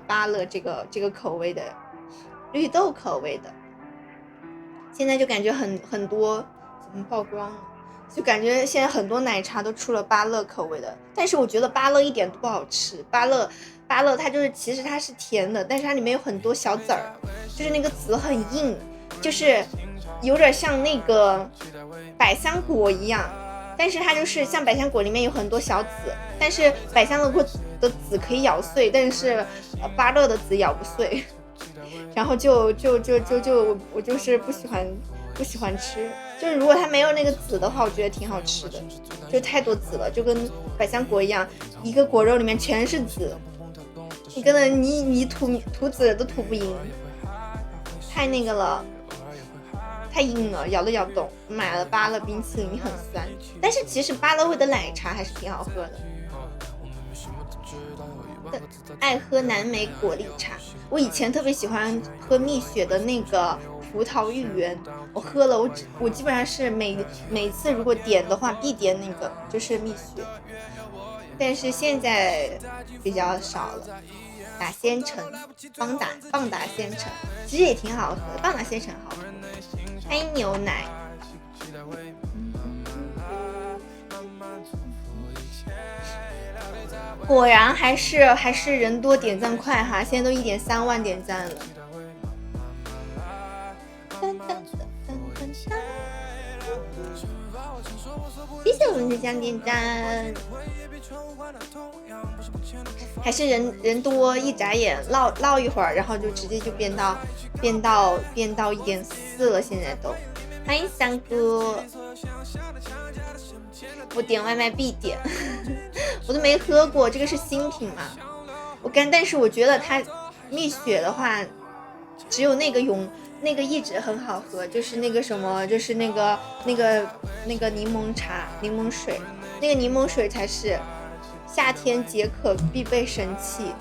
芭乐这个口味的，绿豆口味的，现在就感觉很多，怎么曝光了？就感觉现在很多奶茶都出了芭乐口味的，但是我觉得芭乐一点都不好吃，芭乐它就是其实它是甜的，但是它里面有很多小籽儿，就是那个籽很硬。就是有点像那个百香果一样，但是它就是像百香果里面有很多小籽，但是百香果的籽可以咬碎，但是芭乐的籽咬不碎，然后就我就是不喜欢吃，就是如果它没有那个籽的话，我觉得挺好吃的，就太多籽了，就跟百香果一样，一个果肉里面全是籽，你跟着你吐籽都吐不赢，太那个了。太硬了，咬都咬不动。买了芭乐冰淇淋很酸，但是其实芭乐味的奶茶还是挺好喝的。爱喝蓝莓果粒茶，我以前特别喜欢喝蜜雪的那个葡萄芋圆，我喝了，我基本上是每次如果点的话必点那个就是蜜雪，但是现在比较少了。打仙橙，棒打仙橙，其实也挺好喝的，棒打仙橙好喝。欢迎牛奶。果然还是人多点赞快哈，现在都1.3万点赞了。谢谢我们的江点赞。还是人多，一眨眼唠一会儿，然后就直接就变到1.4了，现在都。欢迎三哥，我点外卖必点，我都没喝过，这个是新品嘛？但是我觉得它蜜雪的话，只有那个一直很好喝，就是那个什么，就是那个柠檬茶、柠檬水，那个柠檬水才是夏天解渴必备神器。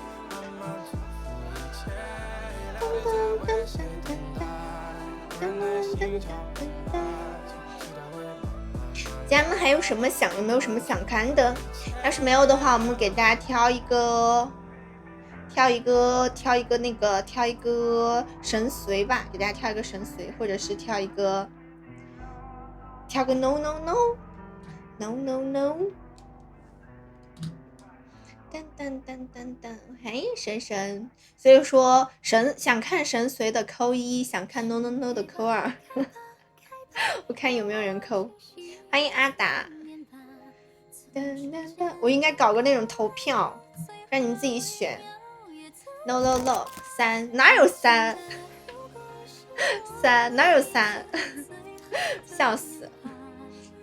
咱们还有没有什么想看的？要是没有的话，我们给大家挑挑一个神髓吧，给大家挑一个神髓，或者是挑个 no no no no no no。噔噔噔噔噔，嘿，神，所以说想看神髓的扣1，想看 no no no 的扣2，我看有没有人扣。欢迎阿达。我应该搞个那种投票，让你们自己选。no no no， 3哪有3？3哪有3？笑死！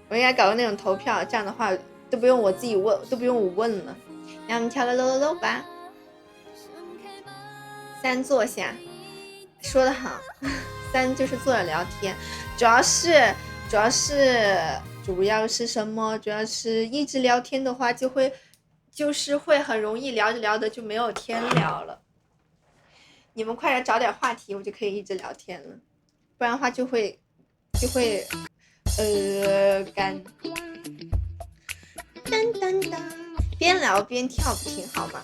我应该搞个那种投票，这样的话都不用我自己问，都不用我问了。让我们跳个 low low 吧。3坐下，说得好，3就是坐着聊天，主要是什么？主要是一直聊天的话，就是会很容易聊着聊着就没有天聊了。你们快点找点话题，我就可以一直聊天了，不然的话就会干。噔噔噔，边聊边跳不挺好吗？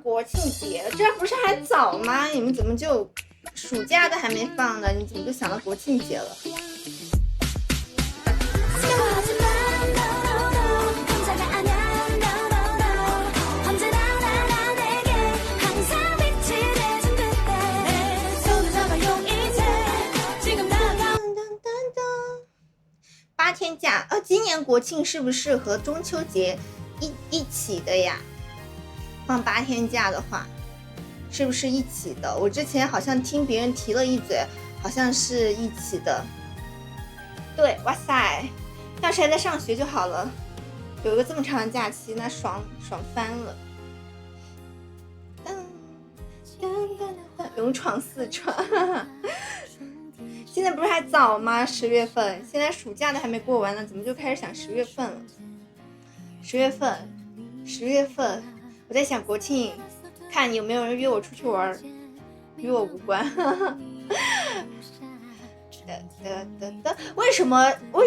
国庆节，这不是还早吗？你们怎么就暑假都还没放呢？你怎么就想到国庆节了？8天假啊！今年国庆是不是和中秋节一起的呀？放8天假的话，是不是一起的？我之前好像听别人提了一嘴，好像是一起的。对，哇塞，要是还在上学就好了，有一个这么长的假期，那爽翻了。勇闯四川，现在不是还早吗？10月份，现在暑假都还没过完呢，怎么就开始想10月份了？10月份。我在想国庆，看有没有人约我出去玩，与我无关。为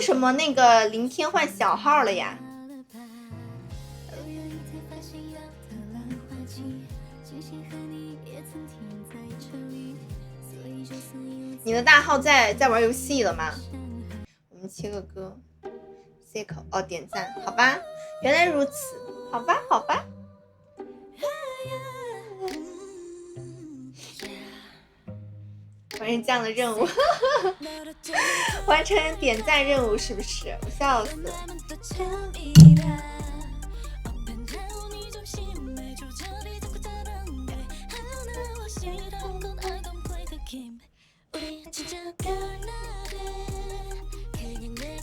什么那个林天换小号了呀？你的大号在玩游戏了吗？我们切个歌 ，C 口哦，点赞，好吧，原来如此，好吧。完成这样的任务，完成点赞任务是不是？我笑死了。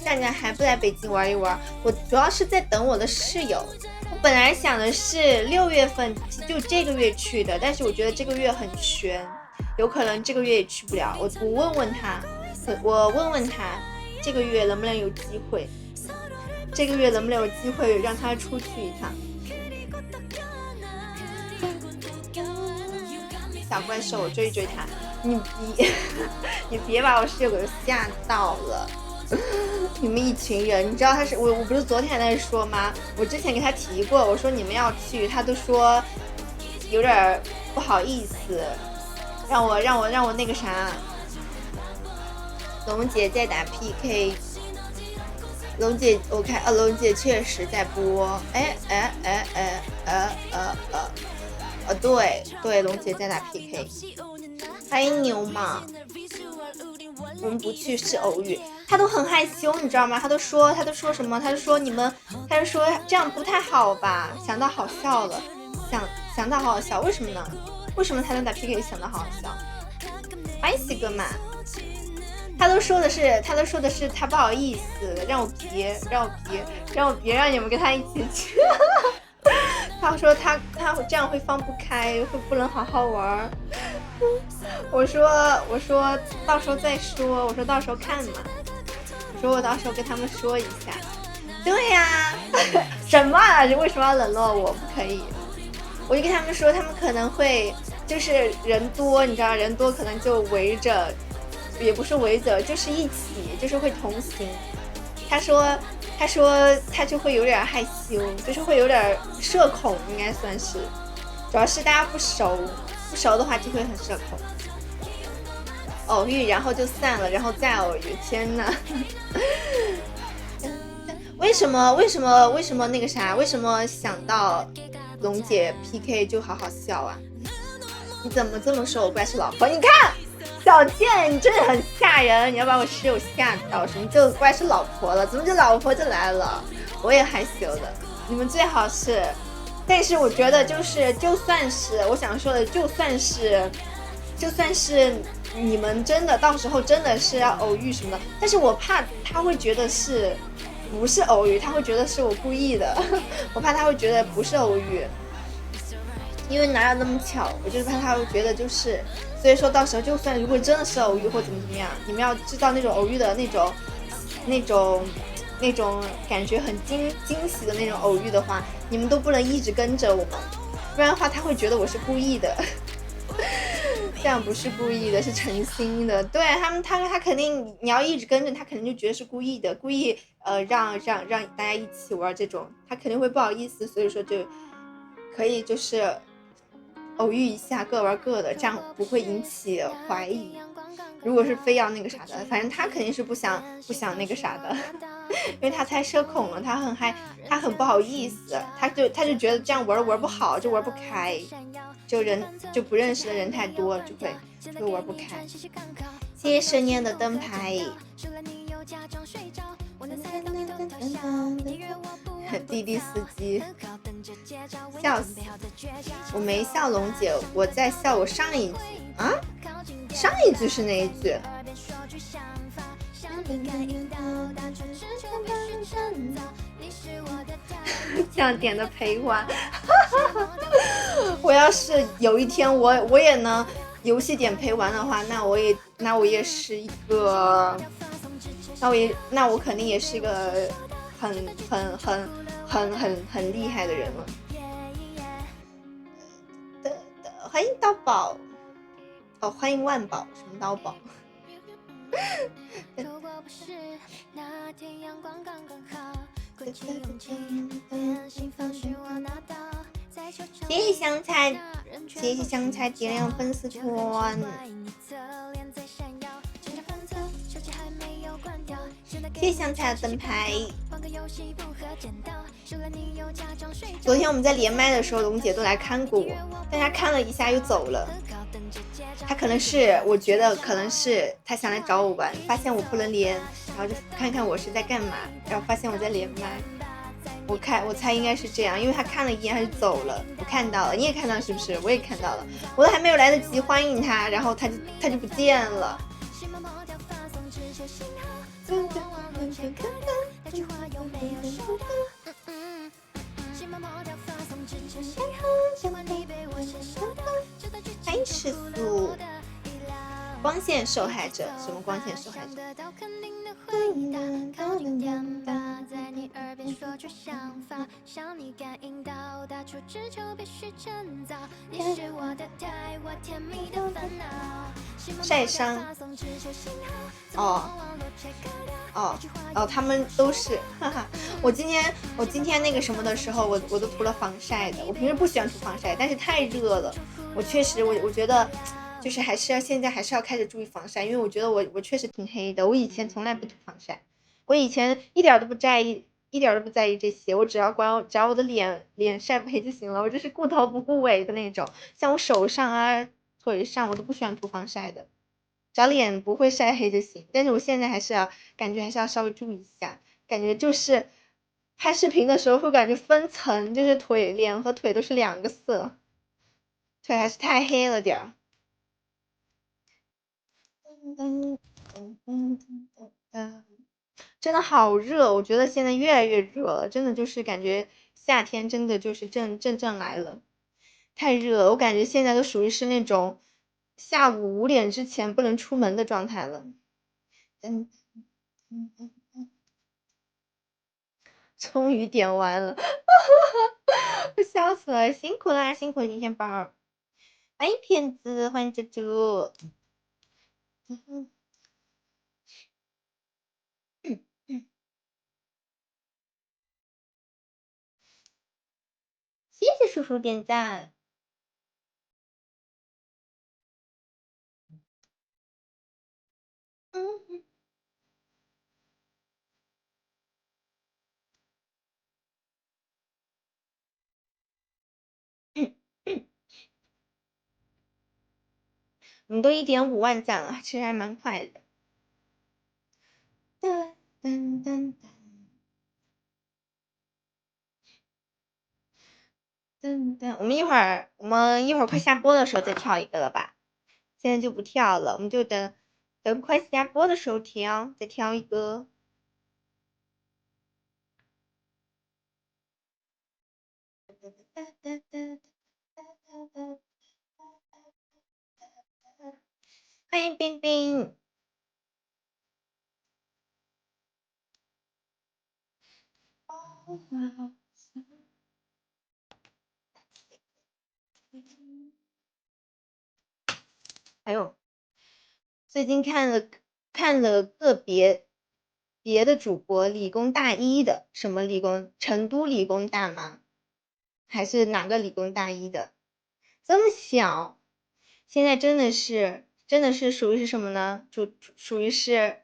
大家还不来北京玩一玩？我主要是在等我的室友。我本来想的是6月份，就这个月去的，但是我觉得这个月很悬，有可能这个月也去不了。我问问他，这个月能不能有机会？这个月能不能有机会让他出去一趟？小怪兽，我追一追他。你别把我室友给吓到了。你们一群人，你知道他是我不是昨天还在说吗？我之前给他提过，我说你们要去，他都说有点不好意思，让我那个啥。龙姐在打 PK， 龙姐我看龙姐确实在播，对，龙姐在打 PK， 欢迎牛嘛。我们不去是偶遇，他都很害羞，你知道吗？他都说什么？他就说这样不太好吧？想到好笑了，想到好好笑，为什么呢？为什么他能打 PK 想到好好笑？欢迎喜哥嘛，他都说的是他不好意思，让我别让你们跟他一起去。他说他这样会放不开，会不能好好玩。我说到时候再说，我说到时候看嘛，我到时候跟他们说一下。对呀，什么啊？为什么要冷落我？不可以。我就跟他们说，他们可能会就是人多，你知道人多可能就围着，也不是围着，就是一起，就是会同行。他说他就会有点害羞，就是会有点社恐，应该算是，主要是大家不熟的话就会很社恐。偶遇然后就散了，然后再偶遇，天哪！为什么那个啥？为什么想到龙姐 PK 就好好笑啊？你怎么这么说我怪是老婆？你看小贱，你真的很吓人，你要把我室友吓到，什么就怪是老婆了？怎么就老婆就来了？我也害羞的，你们最好是。但是我觉得就算是我想说的，就算是你们真的到时候真的是要偶遇什么的，但是我怕他会觉得不是偶遇，他会觉得是我故意的。我怕他会觉得不是偶遇，因为哪有那么巧，我就是怕他会觉得就是。所以说到时候就算如果真的是偶遇或怎么样，你们要知道那种偶遇的那种感觉很惊喜的那种偶遇的话，你们都不能一直跟着我们，不然的话他会觉得我是故意的。这样不是故意的，是诚心的。对他肯定你要一直跟着他，肯定就觉得是故意的，故意让大家一起玩这种，他肯定会不好意思，所以说就可以就是偶遇一下，各玩各的，这样不会引起怀疑。如果是非要那个啥的，反正他肯定是不想那个啥的，因为他太社恐了，他很不好意思，他就觉得这样玩不好，就玩不开，就不认识的人太多，就玩不开。谢谢深夜的灯牌。滴滴司机，笑死！我没笑龙姐，我在笑我上一句啊，上一句是哪一句？这样点的陪玩。我要是有一天我也能游戏点陪玩的话，那我也是一个，那我肯定也是一个很厉害的人了。欢迎刀宝，欢迎万宝，什么刀宝？谢谢香菜点亮粉丝团。谢谢香菜的灯牌。昨天我们在连麦的时候，龙姐都来看过我，但她看了一下又走了。她可能是，我觉得可能是她想来找我玩，发现我不能连，然后就看看我是在干嘛，然后发现我在连麦。我猜应该是这样，因为她看了一眼还是走了。我看到了，你也看到是不是？我也看到了，我都还没有来得及欢迎她，然后她就不见了。欢迎吃素。光线受害者，什么光线受害者？晒伤。哦，他们都是，哈哈。我今天那个什么的时候，我都涂了防晒的。我平时不喜欢涂防晒，但是太热了，我确实我觉得。就是现在还是要开始注意防晒，因为我觉得我确实挺黑的。我以前从来不涂防晒，我以前一点都不在意这些，我只要我的脸晒不黑就行了。我就是顾头不顾尾的那种，像我手上啊腿上我都不喜欢涂防晒的，只要脸不会晒黑就行。但是我现在感觉还是要稍微注意一下，感觉就是拍视频的时候会感觉分层，就是脸和腿都是两个色，腿还是太黑了点儿。真的好热，我觉得现在越来越热了，真的就是感觉夏天真的就是正来了，太热了，我感觉现在都属于是那种下午5点之前不能出门的状态了。终于点完了，我笑死了，辛苦啦，辛苦金钱包，欢迎骗子，欢迎猪猪。谢谢叔叔点赞。我们都1.5万赞了，其实还蛮快的。我们一会儿快下播的时候再跳一个了吧？现在就不跳了，我们就等快下播的时候跳，再跳一个。欢迎冰冰。还有，最近看了个别的主播，理工大一的，什么理工？成都理工大吗？还是哪个理工大一的？这么小，现在真的是属于是什么呢？属于是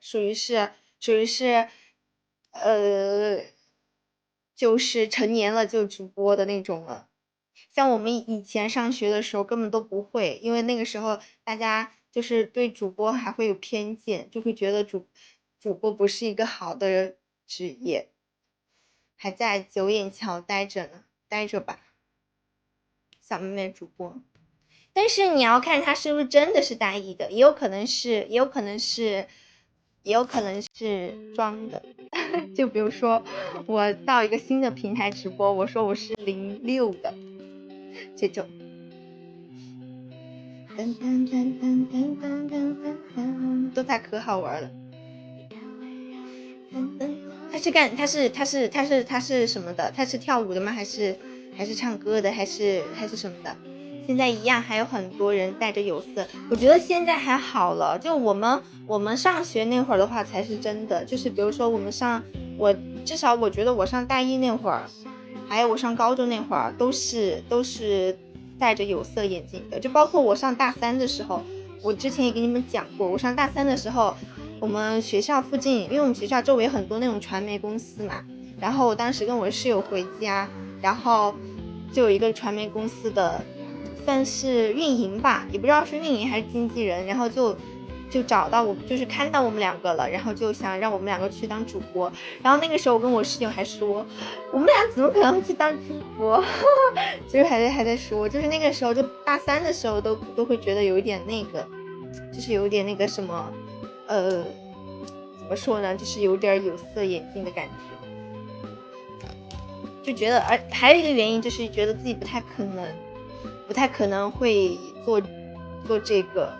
就是成年了就直播的那种了。像我们以前上学的时候根本都不会，因为那个时候大家就是对主播还会有偏见，就会觉得主播不是一个好的职业。还在九眼桥待着呢，待着吧，小妹妹主播。但是你要看他是不是真的是大一的，也有可能是装的。就比如说我到一个新的平台直播，我说我是06的，这种。都太可好玩了。他是什么的？他是跳舞的吗？还是唱歌的？还是什么的？现在一样，还有很多人带着有色。我觉得现在还好了，就我们上学那会儿的话才是真的。就是比如说至少我觉得我上大一那会儿，还有我上高中那会儿，都是戴着有色眼镜的。就包括我上大3的时候，我之前也跟你们讲过，我上大3的时候。我们学校附近，因为我们学校周围很多那种传媒公司嘛，然后我当时跟我室友回家，然后就有一个传媒公司的算是运营吧，也不知道是运营还是经纪人，然后就找到我，就是看到我们2个了，然后就想让我们2个去当主播。然后那个时候我跟我室友还说，我们俩怎么可能去当主播？就是还在说，就是那个时候就大3的时候都会觉得有一点那个，就是有一点那个什么。怎么说呢，就是有点有色眼镜的感觉，就觉得，还有一个原因就是觉得自己不太可能会做这个，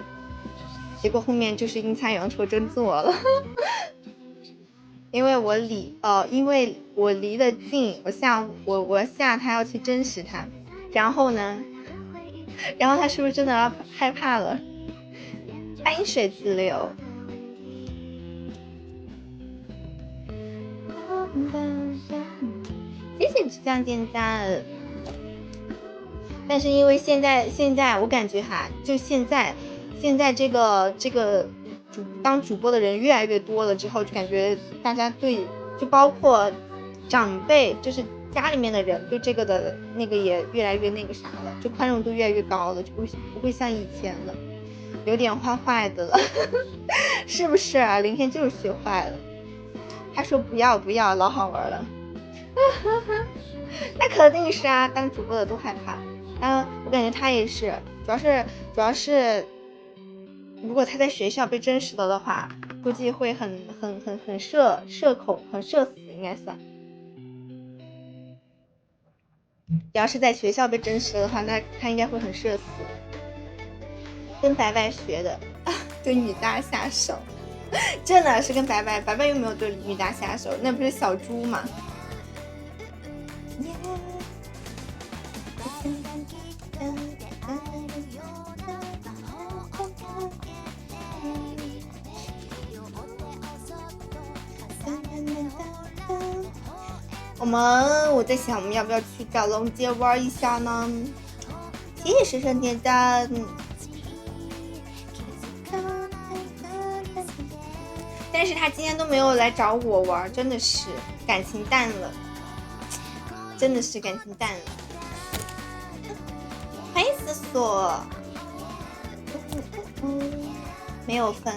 结果后面就是阴差阳错真做了。因为我离得近，我吓他要去真实他，然后他是不是真的害怕了？杯水自流。谢谢浙江店家。但是因为现在我感觉哈，就现在这个当主播的人越来越多了之后，就感觉大家就包括长辈，就是家里面的人对这个的那个也越来越那个啥了，就宽容度越来越高了，就不会像以前了，有点坏的了。是不是啊？凌天就是学坏了，他说不要老好玩了。那肯定是啊，当主播的都害怕。我感觉他也是，主要是如果他在学校被真实了的话，估计会很社恐，很社死应该算。要是在学校被真实了的话，那他应该会很社死。跟白白学的，对女大下手，真的是跟白白又没有对女大下手，那不是小猪吗？我在想我们要不要去蛟龙街玩一下呢？谢谢神神点赞。但是他今天都没有来找我玩，真的是感情淡了，真的是感情淡了。欢迎思索，没有分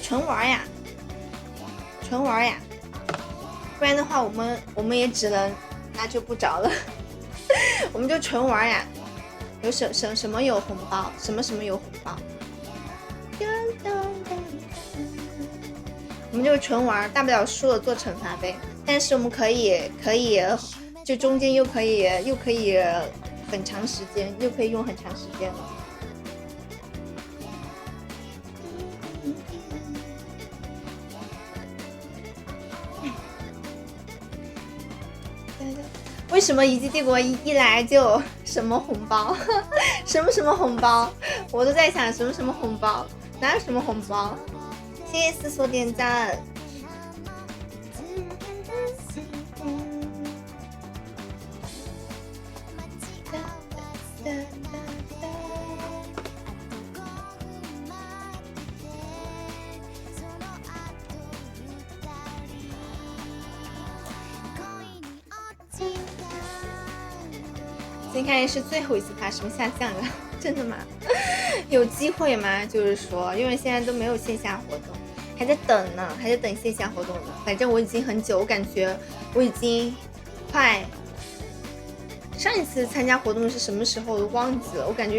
纯玩呀，不然的话我们也只能那就不找了。我们就纯玩呀，有什么有红包，什么有红包，我们就纯玩，大不了输了做惩罚呗。但是我们可以就中间又可以很长时间，又可以用很长时间了。为什么一季帝国一来就什么红包，什么红包？我都在想什么红包，哪有什么红包？谢谢思索点赞。今天是最后一次发什么下降了？真的吗？有机会吗？就是说，因为现在都没有线下活动，还在等呢，还在等线下活动呢。反正我已经很久，我感觉我已经快上一次参加活动是什么时候我都忘记了。我感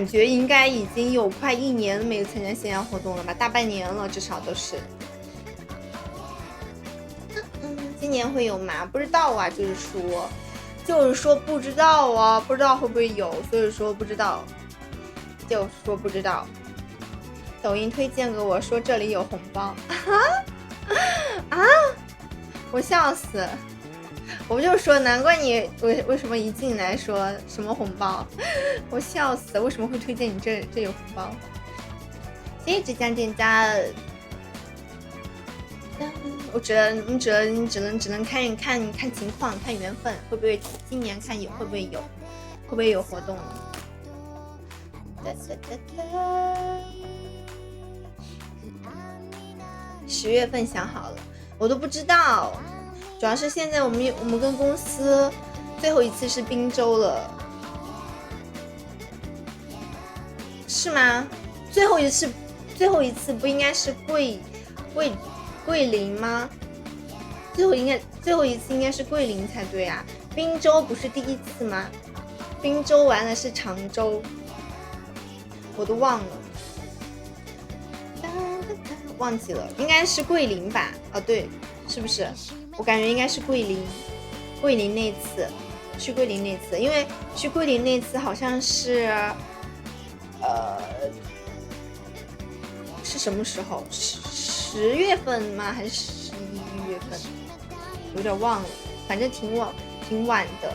觉应该已经有快1年没有参加线下活动了吧，大半年了，至少都是。今年会有吗？不知道啊，就是说不知道啊，不知道会不会有，所以说不知道，就是说不知道。抖音推荐给我说这里有红包啊！我笑死！我就说难怪你为什么一进来说什么红包，我笑死！为什么会推荐你这有红包？谢谢浙江店家。我只能看情况，看缘分，会不会今年看会不会有活动？10月份想好了，我都不知道，主要是现在我们跟公司最后一次是滨州了，是吗？最后一次不应该是桂林吗？最后一次应该是桂林才对啊。滨州不是第一次吗？滨州完了是常州，我都忘了。忘记了，应该是桂林吧？哦，对，是不是？我感觉应该是桂林那次，去桂林那次，因为去桂林那次好像是，是什么时候？10月份吗？还是11月份？有点忘了，反正挺晚的。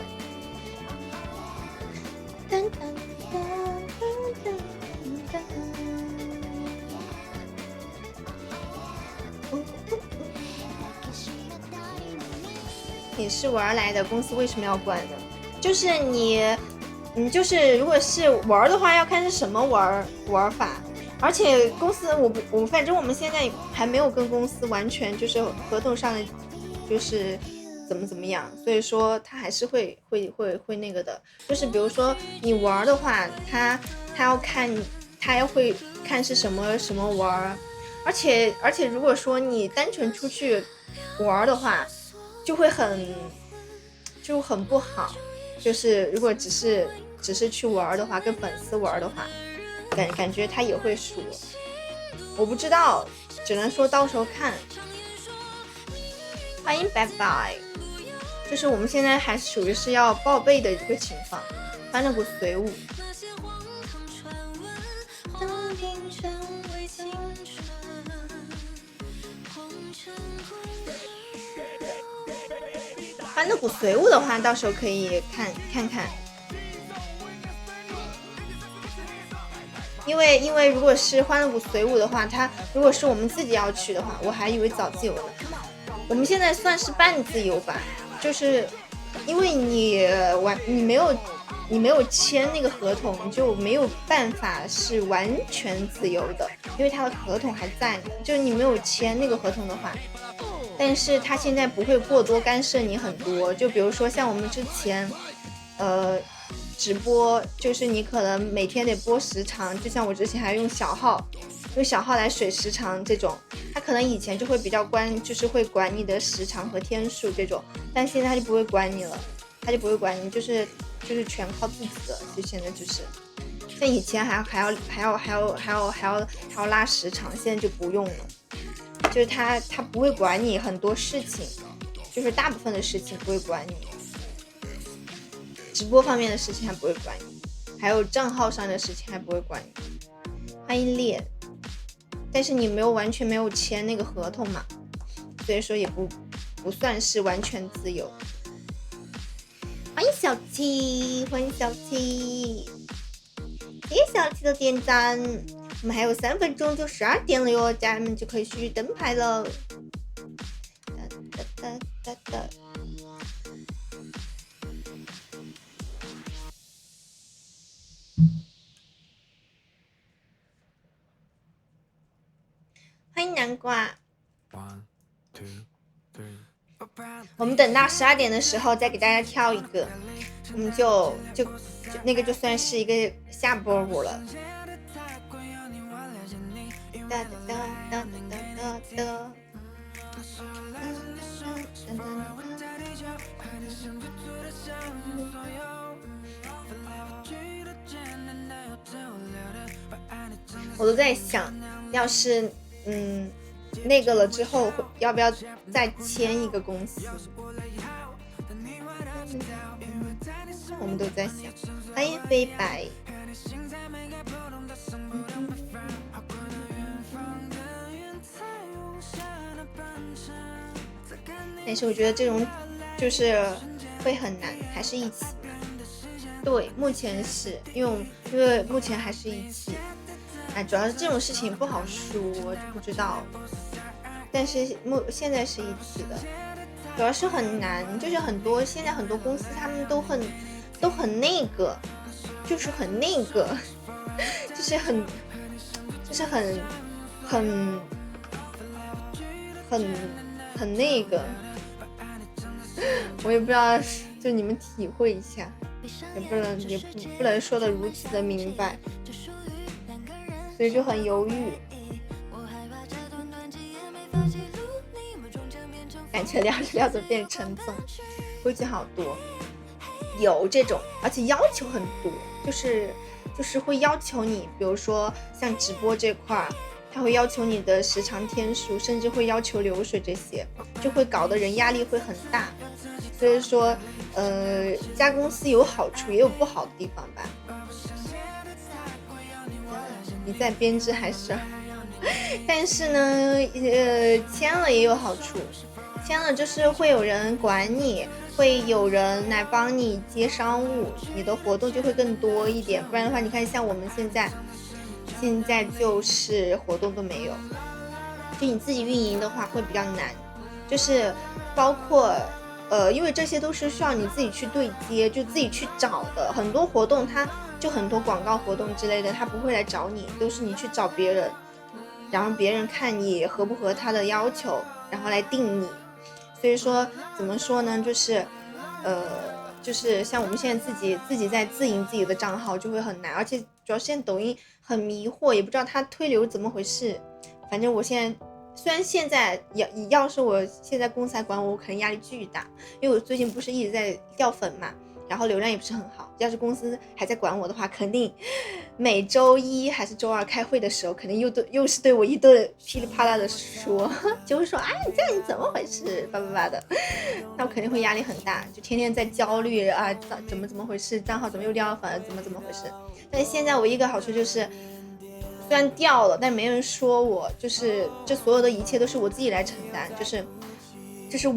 你是玩来的，公司为什么要关呢？就是你就是如果是玩的话，要看是什么玩法。而且公司反正我们现在还没有跟公司完全就是合同上的就是怎么样，所以说他还是会那个的。就是比如说你玩的话，他要看，他要会看是什么玩。而且如果说你单纯出去玩的话，就很不好。就是如果只是去玩的话，跟粉丝玩的话，感觉他也会输。我不知道，只能说到时候看。欢迎拜拜。就是我们现在还属于是要报备的一个情况，欢乐谷随舞。欢乐谷随舞的话，到时候可以看看。因为如果是欢乐谷随舞的话，它如果是我们自己要去的话，我还以为早自由呢。我们现在算是半自由吧，就是因为你没有签那个合同，你就没有办法是完全自由的，因为他的合同还在呢。就是你没有签那个合同的话，但是他现在不会过多干涉你很多。就比如说像我们之前直播，就是你可能每天得播时长，就像我之前还用小号来水时长这种，他可能以前就会比较就是会管你的时长和天数这种，但现在他就不会管你了，就是全靠自己的。就现在就是像以前还要拉时长，现在就不用了。就是他不会管你很多事情，就是大部分的事情不会管你。直播方面的事情还不会管你，还有账号上的事情还不会管你。欢迎烈，但是你完全没有签那个合同嘛，所以说也不算是完全自由。欢迎小七，欢迎小七，谢谢小七的点赞。我们还有3分钟就12点了哟，家人们就可以去灯牌了。欢迎南瓜。我们等到12点的时候再给大家挑一个，我们就那个就算是一个下播舞了。我都在想，要是那个了之后，要不要再签一个公司？我们都在想。欢迎飞白。但是我觉得这种就是会很难，还是一起嘛。对，目前是因为目前还是一起。主要是这种事情不好说，我就不知道。但是现在是一起的，主要是很难，就是现在很多公司他们都很那个，就是很那个，就是很那个，我也不知道，就你们体会一下，也不能说的如此的明白。所以就很犹豫，感觉聊着聊着变沉重，规矩好多，有这种，而且要求很多，就是会要求你，比如说像直播这块，他会要求你的时长天数，甚至会要求流水，这些就会搞得人压力会很大。所以说这家公司有好处也有不好的地方吧。你在编织还是但是呢签了也有好处，签了就是会有人管你，会有人来帮你接商务，你的活动就会更多一点。不然的话，你看像我们现在就是活动都没有，就你自己运营的话会比较难，就是包括因为这些都是需要你自己去对接，就自己去找的。很多活动它就很多广告活动之类的，他不会来找你，都是你去找别人，然后别人看你合不合他的要求，然后来定你。所以说怎么说呢，就是像我们现在自己在自营自己的账号就会很难，而且主要现在抖音很迷惑，也不知道它推流怎么回事。反正我现在虽然现在要是我现在公司来管我，可能压力巨大，因为我最近不是一直在掉粉嘛，然后流量也不是很好。要是公司还在管我的话，肯定每周一还是周二开会的时候，肯定又是对我一顿噼里啪啦的说，就会说你这样你怎么回事叭叭叭的，那我肯定会压力很大，就天天在焦虑啊，怎么回事，账号怎么又掉粉，怎么回事。但是现在我一个好处就是，虽然掉了，但没人说我，就是这所有的一切都是我自己来承担，就是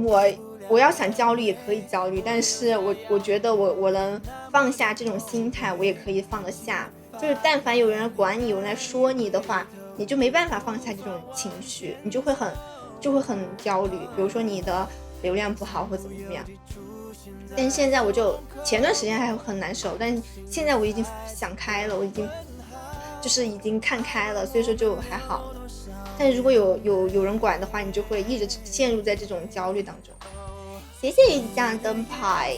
我要想焦虑也可以焦虑，但是我觉得我能放下这种心态，我也可以放得下。就是但凡有人管你，有人来说你的话，你就没办法放下这种情绪，你就会很焦虑。比如说你的流量不好或怎么样，但现在我就前段时间还很难受，但现在我已经想开了，我已经看开了，所以说就还好了。但是如果有人管的话，你就会一直陷入在这种焦虑当中。谢谢你这样灯牌，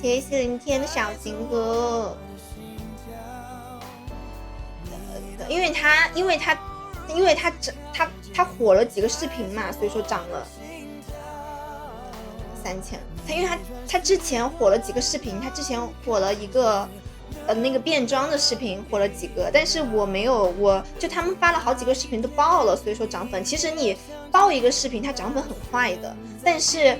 谢谢林天的小情歌。因为他火了几个视频嘛，所以说涨了3000。因为他之前火了几个视频，他之前火了一个那个变装的视频火了几个，但是我没有，我就他们发了好几个视频都爆了，所以说涨粉。其实你爆一个视频它涨粉很快的，但是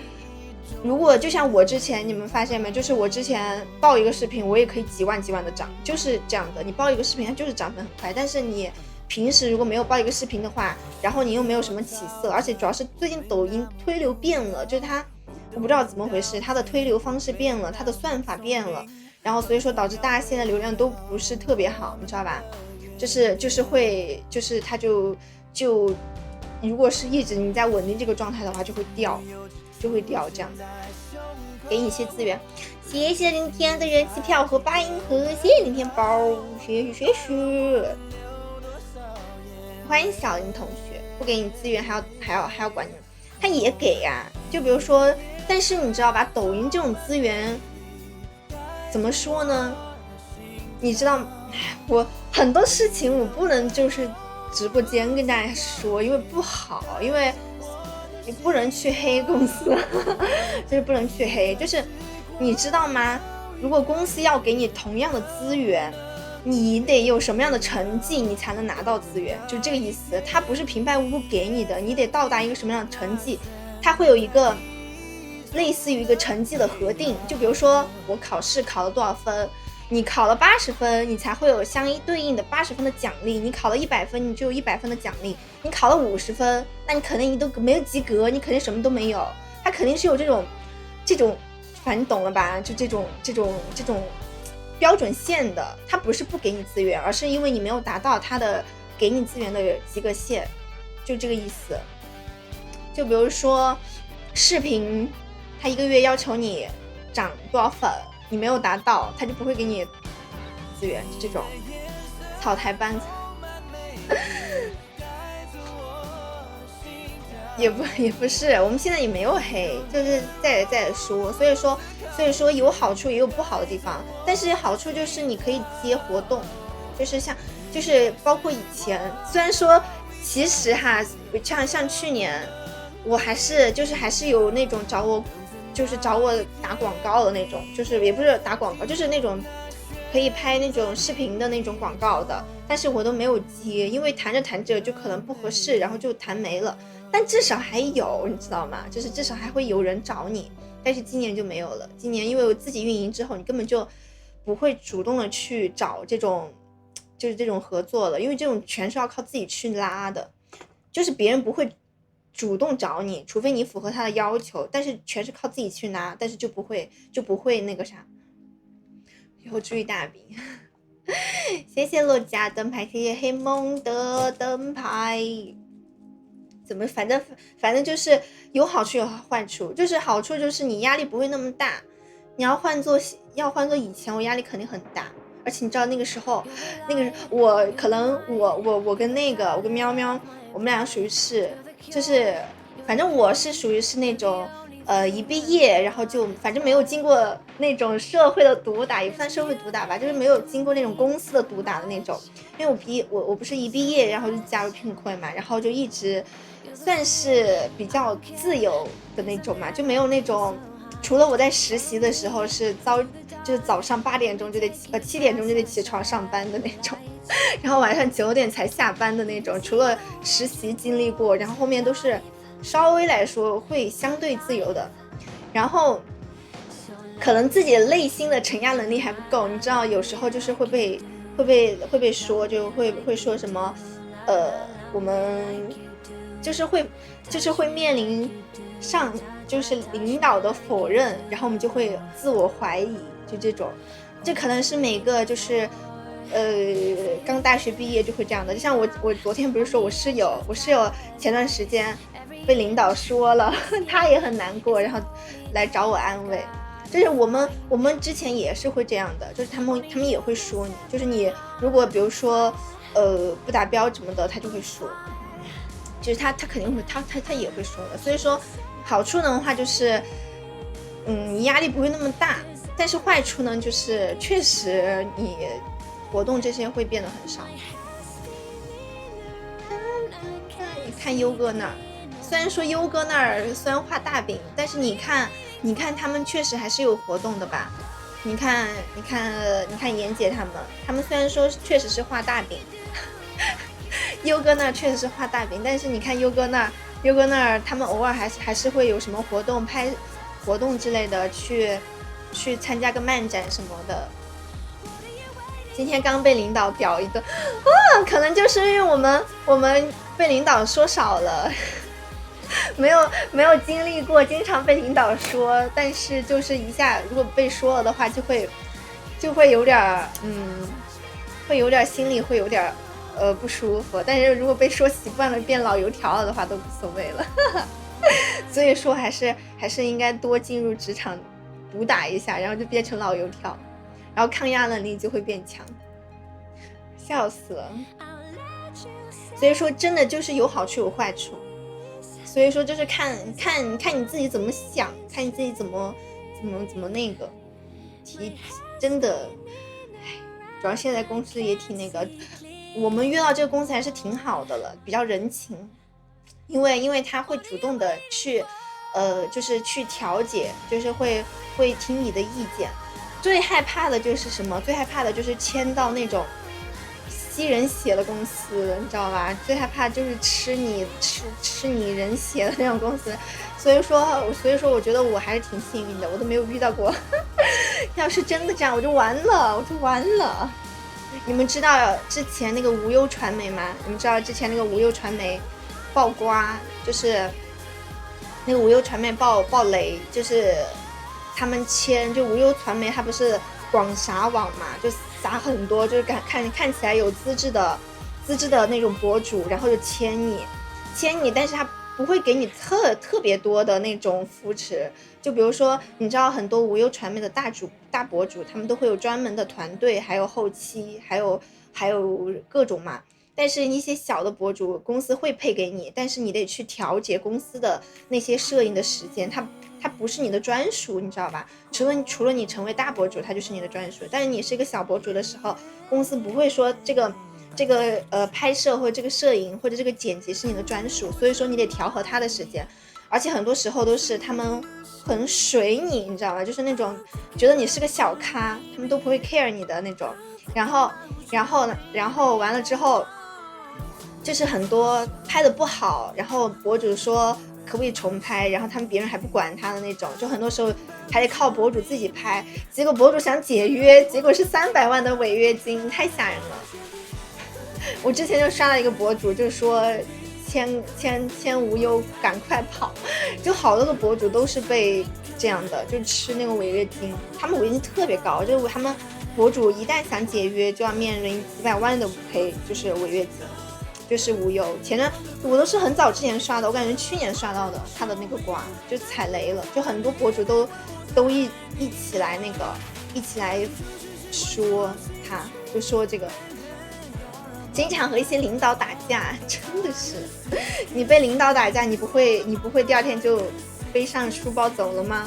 如果就像我之前，你们发现没，就是我之前爆一个视频我也可以几万的涨，就是这样的。你爆一个视频它就是涨粉很快，但是你平时如果没有爆一个视频的话，然后你又没有什么起色，而且主要是最近抖音推流变了，就是它我不知道怎么回事，它的推流方式变了，它的算法变了，然后所以说导致大家现在流量都不是特别好，你知道吧？就是它就如果是一直你在稳定这个状态的话，就会掉这样子。给你一些资源，谢谢林天的人气票和8银盒，谢谢林天包，谢谢。欢迎小林同学，不给你资源还要管你，他也给呀。就比如说，但是你知道吧，抖音这种资源怎么说呢？你知道，我很多事情我不能就是直播间跟大家说，因为不好，因为你不能去黑公司，就是不能去黑。就是你知道吗？如果公司要给你同样的资源，你得有什么样的成绩你才能拿到资源，就这个意思。它不是平白无故给你的，你得到达一个什么样的成绩，它会有一个类似于一个成绩的核定。就比如说我考试考了多少分，你考了80分，你才会有相对应的80分的奖励，你考了100分，你就有100分的奖励，你考了50分，那你肯定你都没有及格，你肯定什么都没有。它肯定是有这种反正你懂了吧，就这种标准线的。它不是不给你资源，而是因为你没有达到它的给你资源的及格线，就这个意思。就比如说视频，它1个月要求你涨多少粉，你没有达到，他就不会给你资源，这种草台班子也不是，我们现在也没有黑，就是在说，所以说有好处也有不好的地方。但是好处就是你可以接活动，就是包括以前，虽然说其实哈，像去年我还是有那种找我打广告的那种，就是也不是打广告，就是那种可以拍那种视频的那种广告的，但是我都没有接，因为谈着谈着就可能不合适，然后就谈没了。但至少还有，你知道吗？就是至少还会有人找你。但是今年就没有了。今年因为我自己运营之后，你根本就不会主动的去找这种，就是这种合作了，因为这种全是要靠自己去拉的，就是别人不会主动找你，除非你符合他的要求，但是全是靠自己去拿，但是就不会那个啥。以后注意大饼。谢谢洛家灯牌，谢谢黑梦的灯牌。怎么反正就是有好处有坏处，就是好处就是你压力不会那么大，你要换做以前我压力肯定很大，而且你知道那个时候我可能我跟我跟喵喵我们俩属于是就是反正我是属于是那种一毕业然后就反正没有经过那种社会的毒打，也不算社会毒打吧，就是没有经过那种公司的毒打的那种。因为我不是一毕业然后就加入 Pinkoi 嘛，然后就一直算是比较自由的那种嘛，就没有那种除了我在实习的时候是就是早上8点钟就得7点钟就得起床上班的那种，然后晚上9点才下班的那种，除了实习经历过，然后后面都是稍微来说会相对自由的。然后可能自己的内心的承压能力还不够，你知道有时候就是会被说，就会说什么我们就是会面临上就是领导的否认，然后我们就会自我怀疑，就这种，这可能是每个就是刚大学毕业就会这样的。就像我昨天不是说我室友前段时间被领导说了，他也很难过，然后来找我安慰。就是我们之前也是会这样的，就是他们也会说你，就是你如果比如说不达标什么的，他就会说，就是他肯定会他也会说的。所以说好处的话就是你压力不会那么大，但是坏处呢就是确实你活动这些会变得很少。你看优哥那儿，虽然说优哥那儿虽然画大饼，但是你看他们确实还是有活动的吧？你看妍姐他们虽然说确实是画大饼，优哥那儿确实是画大饼，但是你看优哥那儿他们偶尔还是会有什么活动拍活动之类的去参加个漫展什么的。今天刚被领导屌一顿可能就是因为我们被领导说少了。没有经历过经常被领导说，但是就是一下如果被说了的话就会有点会有点心里会有点不舒服，但是如果被说习惯了变老油条了的话都无所谓了。所以说还是应该多进入职场毒打一下，然后就变成老油条，然后抗压能力就会变强。笑死了。所以说真的就是有好处有坏处，所以说就是看你自己怎么想，看你自己怎么那个真的主要现在公司也挺那个，我们遇到这个公司还是挺好的了，比较人情，因为他会主动的去就是去调解，就是会听你的意见。最害怕的就是什么？最害怕的就是签到那种吸人血的公司，你知道吧？最害怕就是吃你人血的那种公司。所以说我觉得我还是挺幸运的，我都没有遇到过。要是真的这样我就完了。你们知道之前那个无忧传媒吗？你们知道之前那个无忧传媒爆瓜，就是那个无忧传媒爆雷，就是他们签就无忧传媒，他不是广撒网嘛，就撒很多，就是看起来有资质的那种博主，然后就签你，但是他不会给你特别多的那种扶持。就比如说你知道很多无忧传媒的大博主，他们都会有专门的团队，还有后期，还有各种嘛。但是一些小的博主公司会配给你，但是你得去调节公司的那些摄影的时间，它不是你的专属，你知道吧？除了你成为大博主，它就是你的专属。但是你是一个小博主的时候，公司不会说这个拍摄或者这个摄影或者这个剪辑是你的专属，所以说你得调和他的时间。而且很多时候都是他们很水你，你知道吗？就是那种觉得你是个小咖，他们都不会 care 你的那种。然后完了之后，就是很多拍的不好，然后博主说可不可以重拍，然后他们别人还不管他的那种，就很多时候还得靠博主自己拍，结果博主想解约，结果是300万的违约金，太吓人了。我之前就刷了一个博主，就说签无忧，赶快跑，就好多个博主都是被这样的，就吃那个违约金，他们违约金特别高，就是他们博主一旦想解约，就要面临几百万的赔，就是违约金。就是无忧，前段我都是很早之前刷的，我感觉去年刷到的他的那个瓜就踩雷了，就很多博主都一起来那个一起来说他，就说这个经常和一些领导打架，真的是你被领导打架，你不会第二天就背上书包走了吗？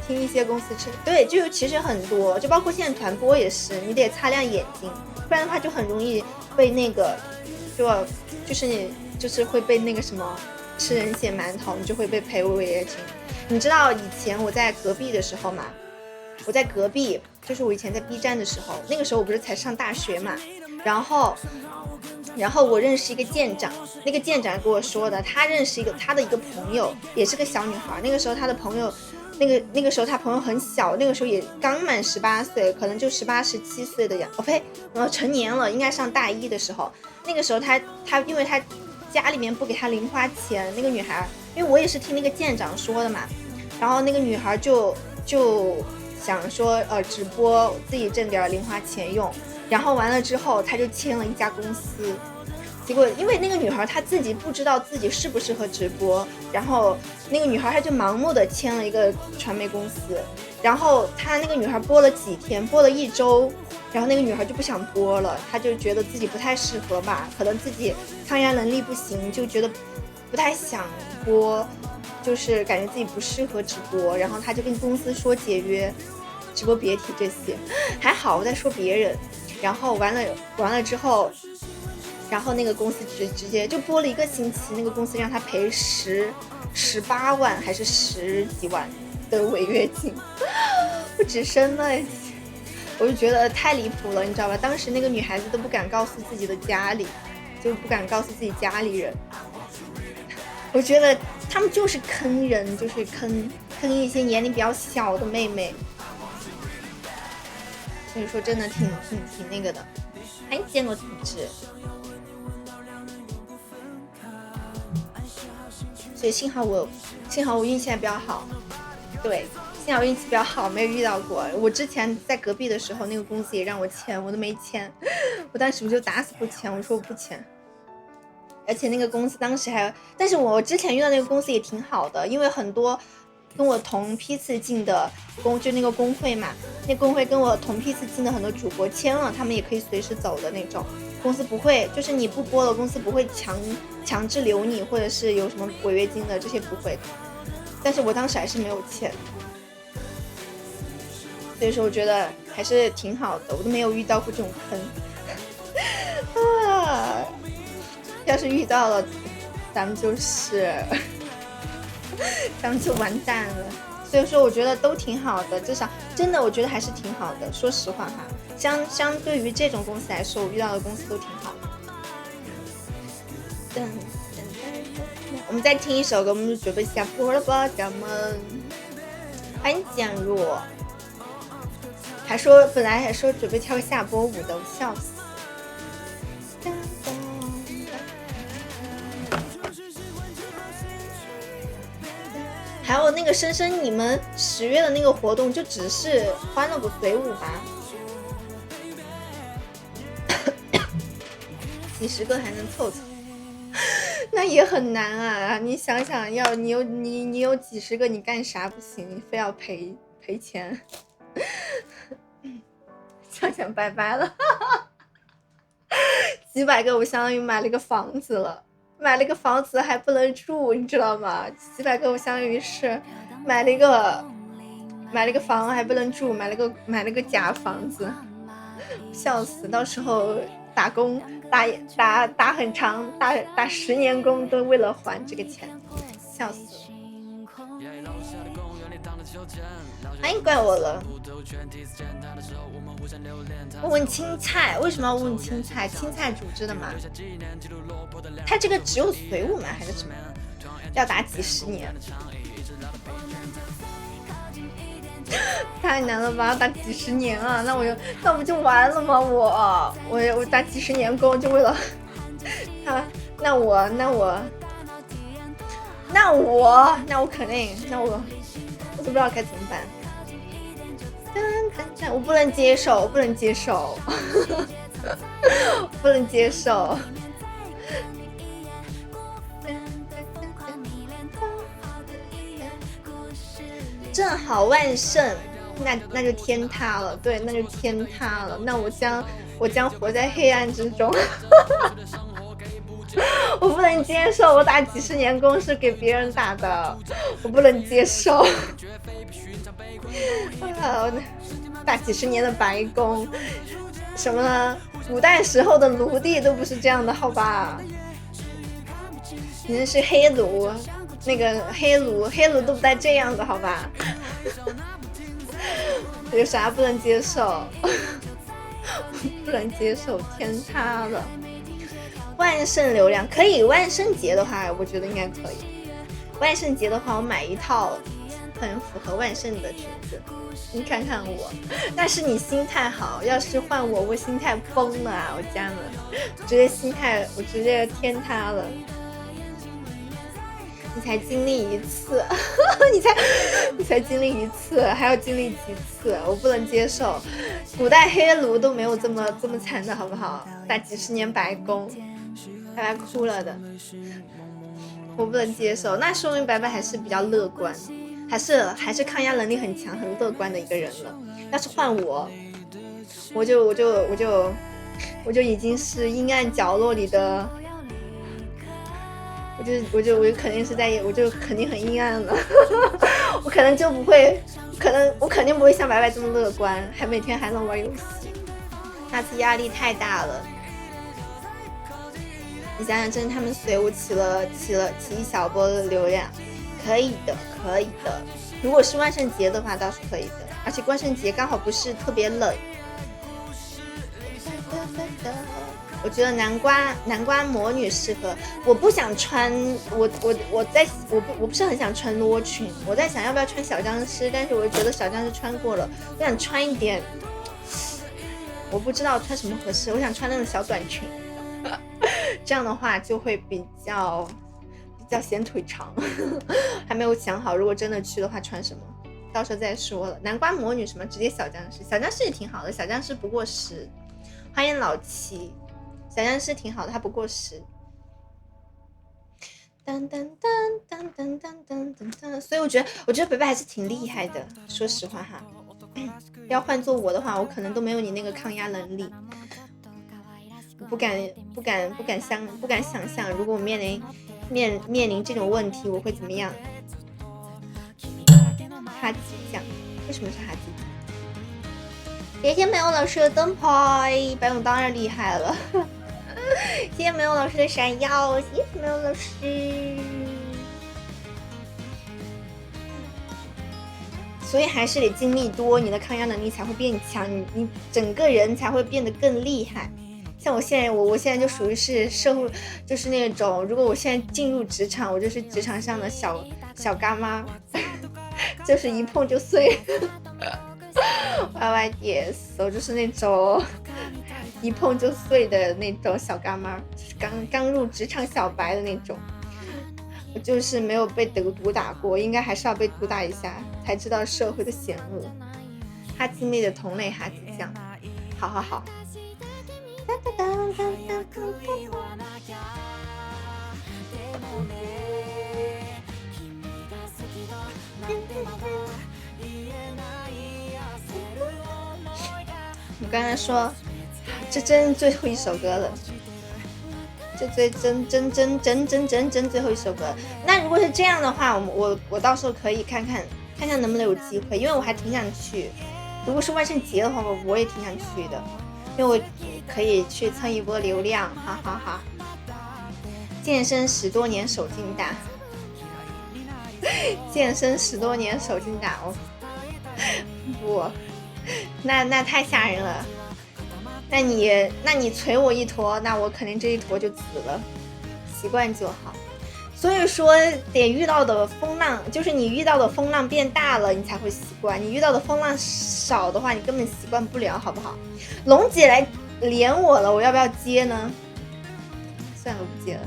听一些公司吃，对，就其实很多，就包括现在团播也是，你得擦亮眼睛，不然的话就很容易被那个。就是你就是会被那个什么吃人血馒头，你就会被赔违约金。你知道以前我在隔壁的时候嘛，我在隔壁，就是我以前在 B 站的时候，那个时候我不是才上大学嘛，然后我认识一个舰长，那个舰长跟我说的，他认识他的一个朋友，也是个小女孩，那个时候他的朋友。那个时候他朋友很小，那个时候也刚满18岁，可能就18、17岁的样。OK， 成年了，应该上大一的时候。那个时候他因为他家里面不给他零花钱，那个女孩，因为我也是听那个舰长说的嘛，然后那个女孩就想说直播自己挣点零花钱用，然后完了之后他就签了一家公司。结果因为那个女孩她自己不知道自己适不适合直播，然后那个女孩她就盲目的签了一个传媒公司，然后她那个女孩播了几天，播了1周，然后那个女孩就不想播了，她就觉得自己不太适合吧，可能自己抗压能力不行，就觉得不太想播，就是感觉自己不适合直播，然后她就跟公司说解约，直播别提这些，还好我在说别人，然后完了之后。然后那个公司直接就播了1个星期，那个公司让他赔18万还是10几万的违约金，不吱声了，我就觉得太离谱了，你知道吧？当时那个女孩子都不敢告诉自己的家里，就不敢告诉自己家里人。我觉得他们就是坑人，就是坑一些年龄比较小的妹妹，所以说真的挺那个的，还见过组织。所以幸好我运气还比较好，对，幸好运气比较好，没有遇到过。我之前在隔壁的时候，那个公司也让我签，我都没签，我当时我就打死不签，我说我不签。而且那个公司当时但是我之前遇到那个公司也挺好的，因为很多跟我同批次进的就那个工会嘛，那工会跟我同批次进的很多主播签了，他们也可以随时走的那种。公司不会，就是你不播了，公司不会强制留你，或者是有什么违约金的，这些不会。但是我当时还是没有签，所以说我觉得还是挺好的，我都没有遇到过这种坑啊！要是遇到了，咱们就完蛋了。所以说我觉得都挺好的，至少真的我觉得还是挺好的，说实话哈，相对于这种公司来说，我遇到的公司都挺好的。我们再听一首歌，我们就准备下播了吧，咱们欢迎降落，本来还说准备跳个下播舞的，我笑死。还有那个深深，你们10月的那个活动就只是欢乐谷随舞吧？几十个还能凑凑，那也很难啊！你想想，你有几十个，你干啥不行？你非要赔钱，想想拜拜了。几百个，我相当于买了一个房子了。买了个房子还不能住，你知道吗？几百个我相当于是买了一个房还不能住，买了个假房子，笑死！到时候打工打很长，打10年工都为了还这个钱，笑死了。欢迎怪我了。我问青菜，为什么要问青菜？青菜组织的吗？他这个只有随我们还是什么？要打几十年？太难了吧，打几十年啊！那不就完了吗？我打几十年工就为了他，那我肯定，我都不知道该怎么办。我不能接受，不能接受。正好万圣，那就天塌了，对，那就天塌了。那我将活在黑暗之中。我不能接受，我打几十年工是给别人打的，我不能接受。打几十年的白工，什么呢？古代时候的奴隶都不是这样的，好吧？你那是黑奴，那个黑奴都不带这样的，好吧？有啥不能接受？不能接受，天塌了！万圣流量可以，万圣节的话，我觉得应该可以。万圣节的话，我买一套很符合万圣的裙子。你看看我，那是你心态好，要是换我心态崩了啊！我家人，我直接天塌了。你才经历一次，你才经历一次，还要经历几次？我不能接受，古代黑奴都没有这么惨的好不好？打几十年白工，白哭了的，我不能接受。那说明白白还是比较乐观，还是抗压能力很强、很乐观的一个人了。要是换我就已经是阴暗角落里的。我就肯定是我就肯定很阴暗了。我可能就不会，我肯定不会像白白这么乐观，还每天还能玩游戏，那次压力太大了。你想想，真的他们随我起一小波的流量，可以的。如果是万圣节的话，倒是可以的，而且万圣节刚好不是特别冷。我觉得南瓜魔女适合，我不想穿，我不是很想穿罗裙，我在想要不要穿小僵尸，但是我觉得小僵尸穿过了，我想穿一点，我不知道穿什么合适，我想穿那种小短裙，这样的话就会比较显腿长。还没有想好，如果真的去的话穿什么，到时候再说了。南瓜魔女什么直接小僵尸也挺好的，小僵尸不过10。欢迎老七。小僵尸挺好的，他不过10。所以我觉得北北还是挺厉害的，说实话哈。要换做我的话，我可能都没有你那个抗压能力。我不敢想象，如果我面临这种问题，我会怎么样？哈吉酱，为什么是哈吉酱？谢谢没有老师的灯牌，白勇当然厉害了。谢谢没有老师的闪耀，谢谢没有老师。所以还是得经历多，你的抗压能力才会变强，你整个人才会变得更厉害。像我现在就属于是社会，就是那种如果我现在进入职场，我就是职场上的小干妈，就是一碰就碎。YYDS， 我就是那种一碰就碎的那种小干妈，刚入职场小白的那种。我就是没有被毒打过，应该还是要被毒打一下，才知道社会的险恶。哈基妹的同类哈基酱，好。我刚才说，这真最后一首歌了，这真最后一首歌。那如果是这样的话，我到时候可以看看能不能有机会，因为我还挺想去。如果是万圣节的话，我也挺想去的，因为我可以去蹭一波流量，哈。健身10多年手劲大，健身10多年手劲大哦，不，那太吓人了。那你捶我一坨，那我肯定这一坨就紫了。习惯就好。所以说得遇到的风浪，就是你遇到的风浪变大了，你才会习惯。你遇到的风浪少的话，你根本习惯不了，好不好？龙姐来连我了，我要不要接呢？算了，不接了。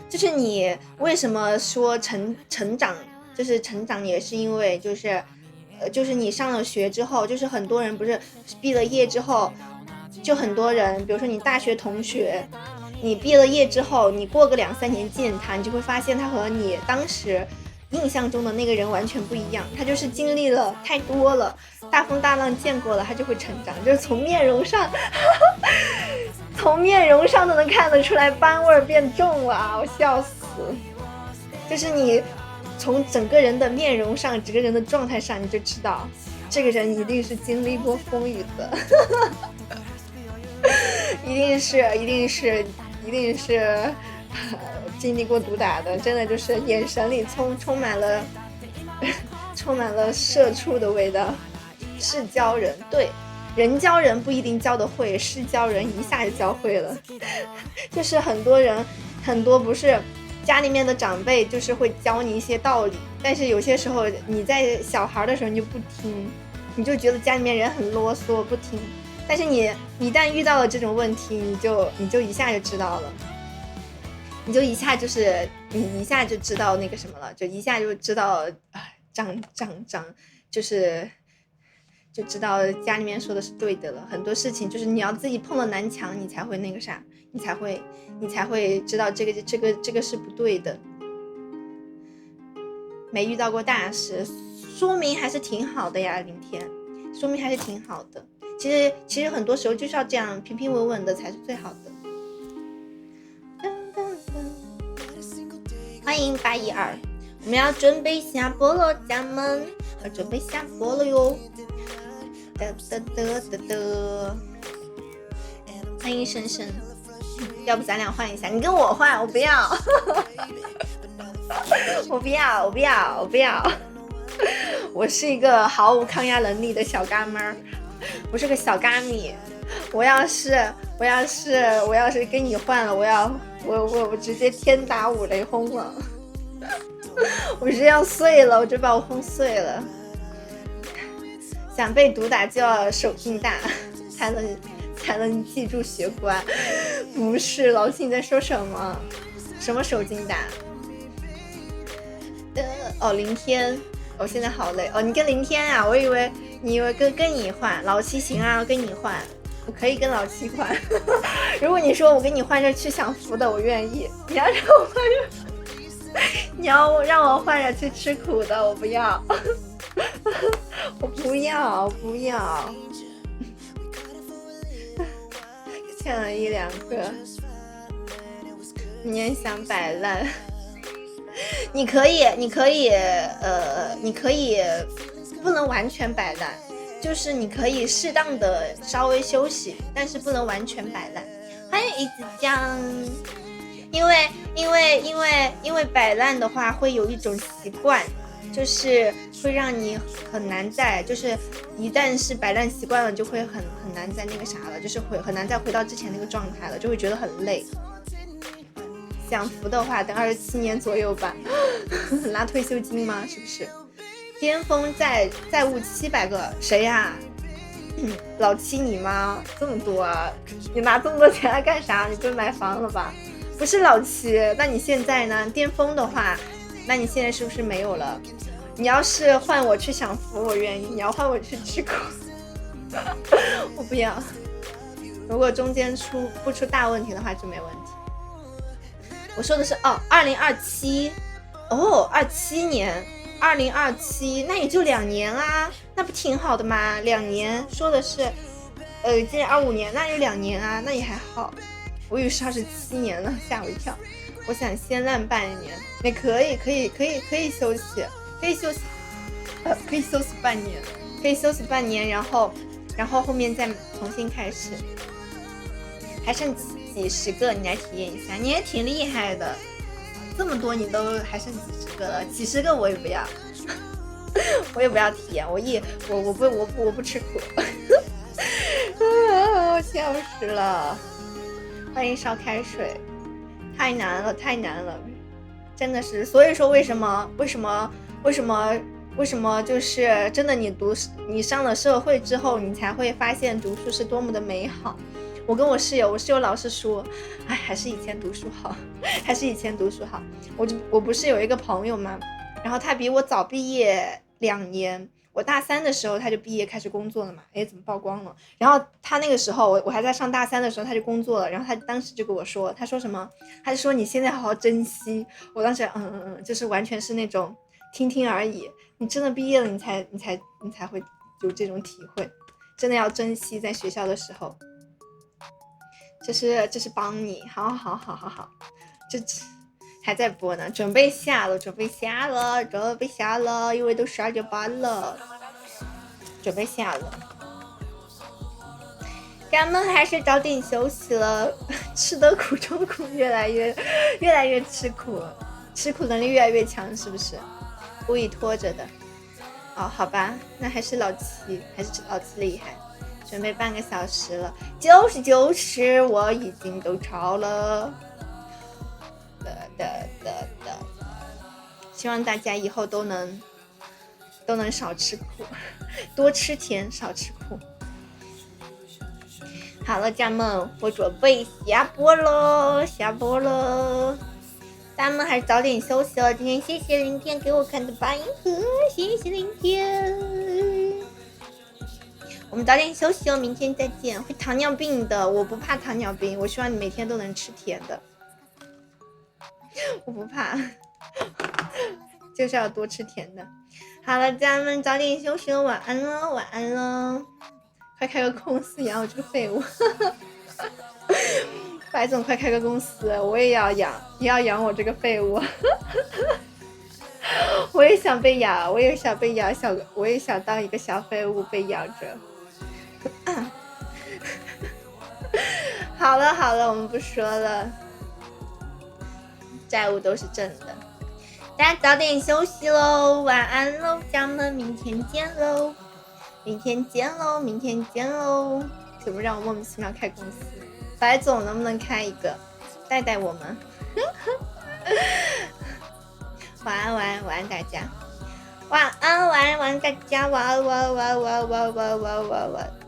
就是你为什么说成长，就是成长也是因为就是你上了学之后，就是很多人不是毕了业之后，就很多人，比如说你大学同学。你毕了业之后，你过个2-3年见他，你就会发现他和你当时印象中的那个人完全不一样。他就是经历了太多了，大风大浪见过了，他就会成长，就是从面容上从面容上都能看得出来斑味变重了，我笑死。就是你从整个人的面容上，整个人的状态上，你就知道这个人一定是经历过风雨的一定是经历过毒打的，真的就是眼神里充满了社畜的味道。是教人，对，人教人不一定教得会，是教人一下就教会了。就是很多不是家里面的长辈就是会教你一些道理，但是有些时候你在小孩的时候你就不听，你就觉得家里面人很啰嗦不听，但是你一旦遇到了这种问题，你就一下就知道了，你一下就知道那个什么了，就一下就知道就知道家里面说的是对的了。很多事情就是你要自己碰了南墙，你才会那个啥，你才会知道这个是不对的。没遇到过大事，说明还是挺好的呀，林天，说明还是挺好的。其实很多时候就是要这样平平稳稳的才是最好的。欢迎812，我们要准备下播了，家人们，要准备下播了哟。欢迎深深，要不咱俩换一下？你跟我换，我不要，我不要，我是一个毫无抗压能力的小嘎妹儿。我是个小嘎米，我要是跟你换了，我直接天打五雷轰了，我直接要碎了，我就把我轰碎了。想被毒打就要手劲大，才能记住学乖。不是，老七你在说什么？什么手劲大？哦，林天，我现在好累哦。你跟林天啊？我以为跟你换。老七行啊，我跟你换，我可以跟老七换。如果你说我跟你换着去享福的，我愿意。你要让我换着去吃苦的，我不要。我不要，欠了1-2个，你也想摆烂？你可以，不能完全摆烂，就是你可以适当的稍微休息，但是不能完全摆烂。欢迎一子酱，因为摆烂的话会有一种习惯。就是会让你很难在，就是一旦是摆烂习惯了，就会很难在那个啥了，就是很难再回到之前那个状态了，就会觉得很累。享福的话，等27年左右吧。拿退休金吗？是不是？巅峰债务700个，谁呀？老七你吗？这么多啊？你拿这么多钱来干啥？你不是买房了吧？不是老七，那你现在呢？巅峰的话。那你现在是不是没有了？你要是换我去享福，我愿意；你要换我去吃苦，我不要。如果中间不出大问题的话，就没问题。我说的是2027，哦，27年，2027，那也就2年啊，那不挺好的吗？2年，说的是，今年25年，那有2年啊，那也还好。我以为是27年呢，吓我一跳。我想先烂半年，也可以休息，可以休息半年，然后后面再重新开始。还剩几十个，你来体验一下，你也挺厉害的。这么多你都还剩几十个了，几十个我也不要，我也不要体验，我不吃苦，我笑死了。欢迎烧开水，太难了，太难了，真的是。所以说为什么就是真的你上了社会之后，你才会发现读书是多么的美好。我跟我室友老是说，哎，还是以前读书好，还是以前读书好。我不是有一个朋友吗？然后他比我早毕业2年，我大3的时候他就毕业开始工作了嘛。哎，怎么曝光了？然后他那个时候我还在上大3的时候他就工作了，然后他当时就跟我说，他说什么？他就说你现在好好珍惜。我当时就是完全是那种听听而已。你真的毕业了，你才会有这种体会，真的要珍惜在学校的时候。这是帮你，好，这还在播呢，准备下了，因为都12点半了，准备下了。咱们还是早点休息了，吃得苦中苦，越来越吃苦，吃苦能力越来越强，是不是？故意拖着的。哦，好吧，那还是老七厉害。准备半个小时了，90我已经都超了。希望大家以后都能少吃苦，多吃甜，少吃苦。好了，咱们我准备下播喽，咱们还是早点休息了。今天谢谢林天给我看的八音盒，谢谢林天。我们早点休息哦，明天再见。会糖尿病的，我不怕糖尿病，我希望你每天都能吃甜的，我不怕，就是要多吃甜的。好了，咱们早点休息哦，晚安了，快开个公司养我这个废物。白总快开个公司，我也要养我这个废物。我也想被养，我也想当一个小废物被养着。好了，我们不说了，债务都是正的。大家早点休息喽，晚安喽，咱们明天见喽。怎么让我莫名其妙开公司？白总能不能开一个带我们？晚安大家，晚安大家，晚安。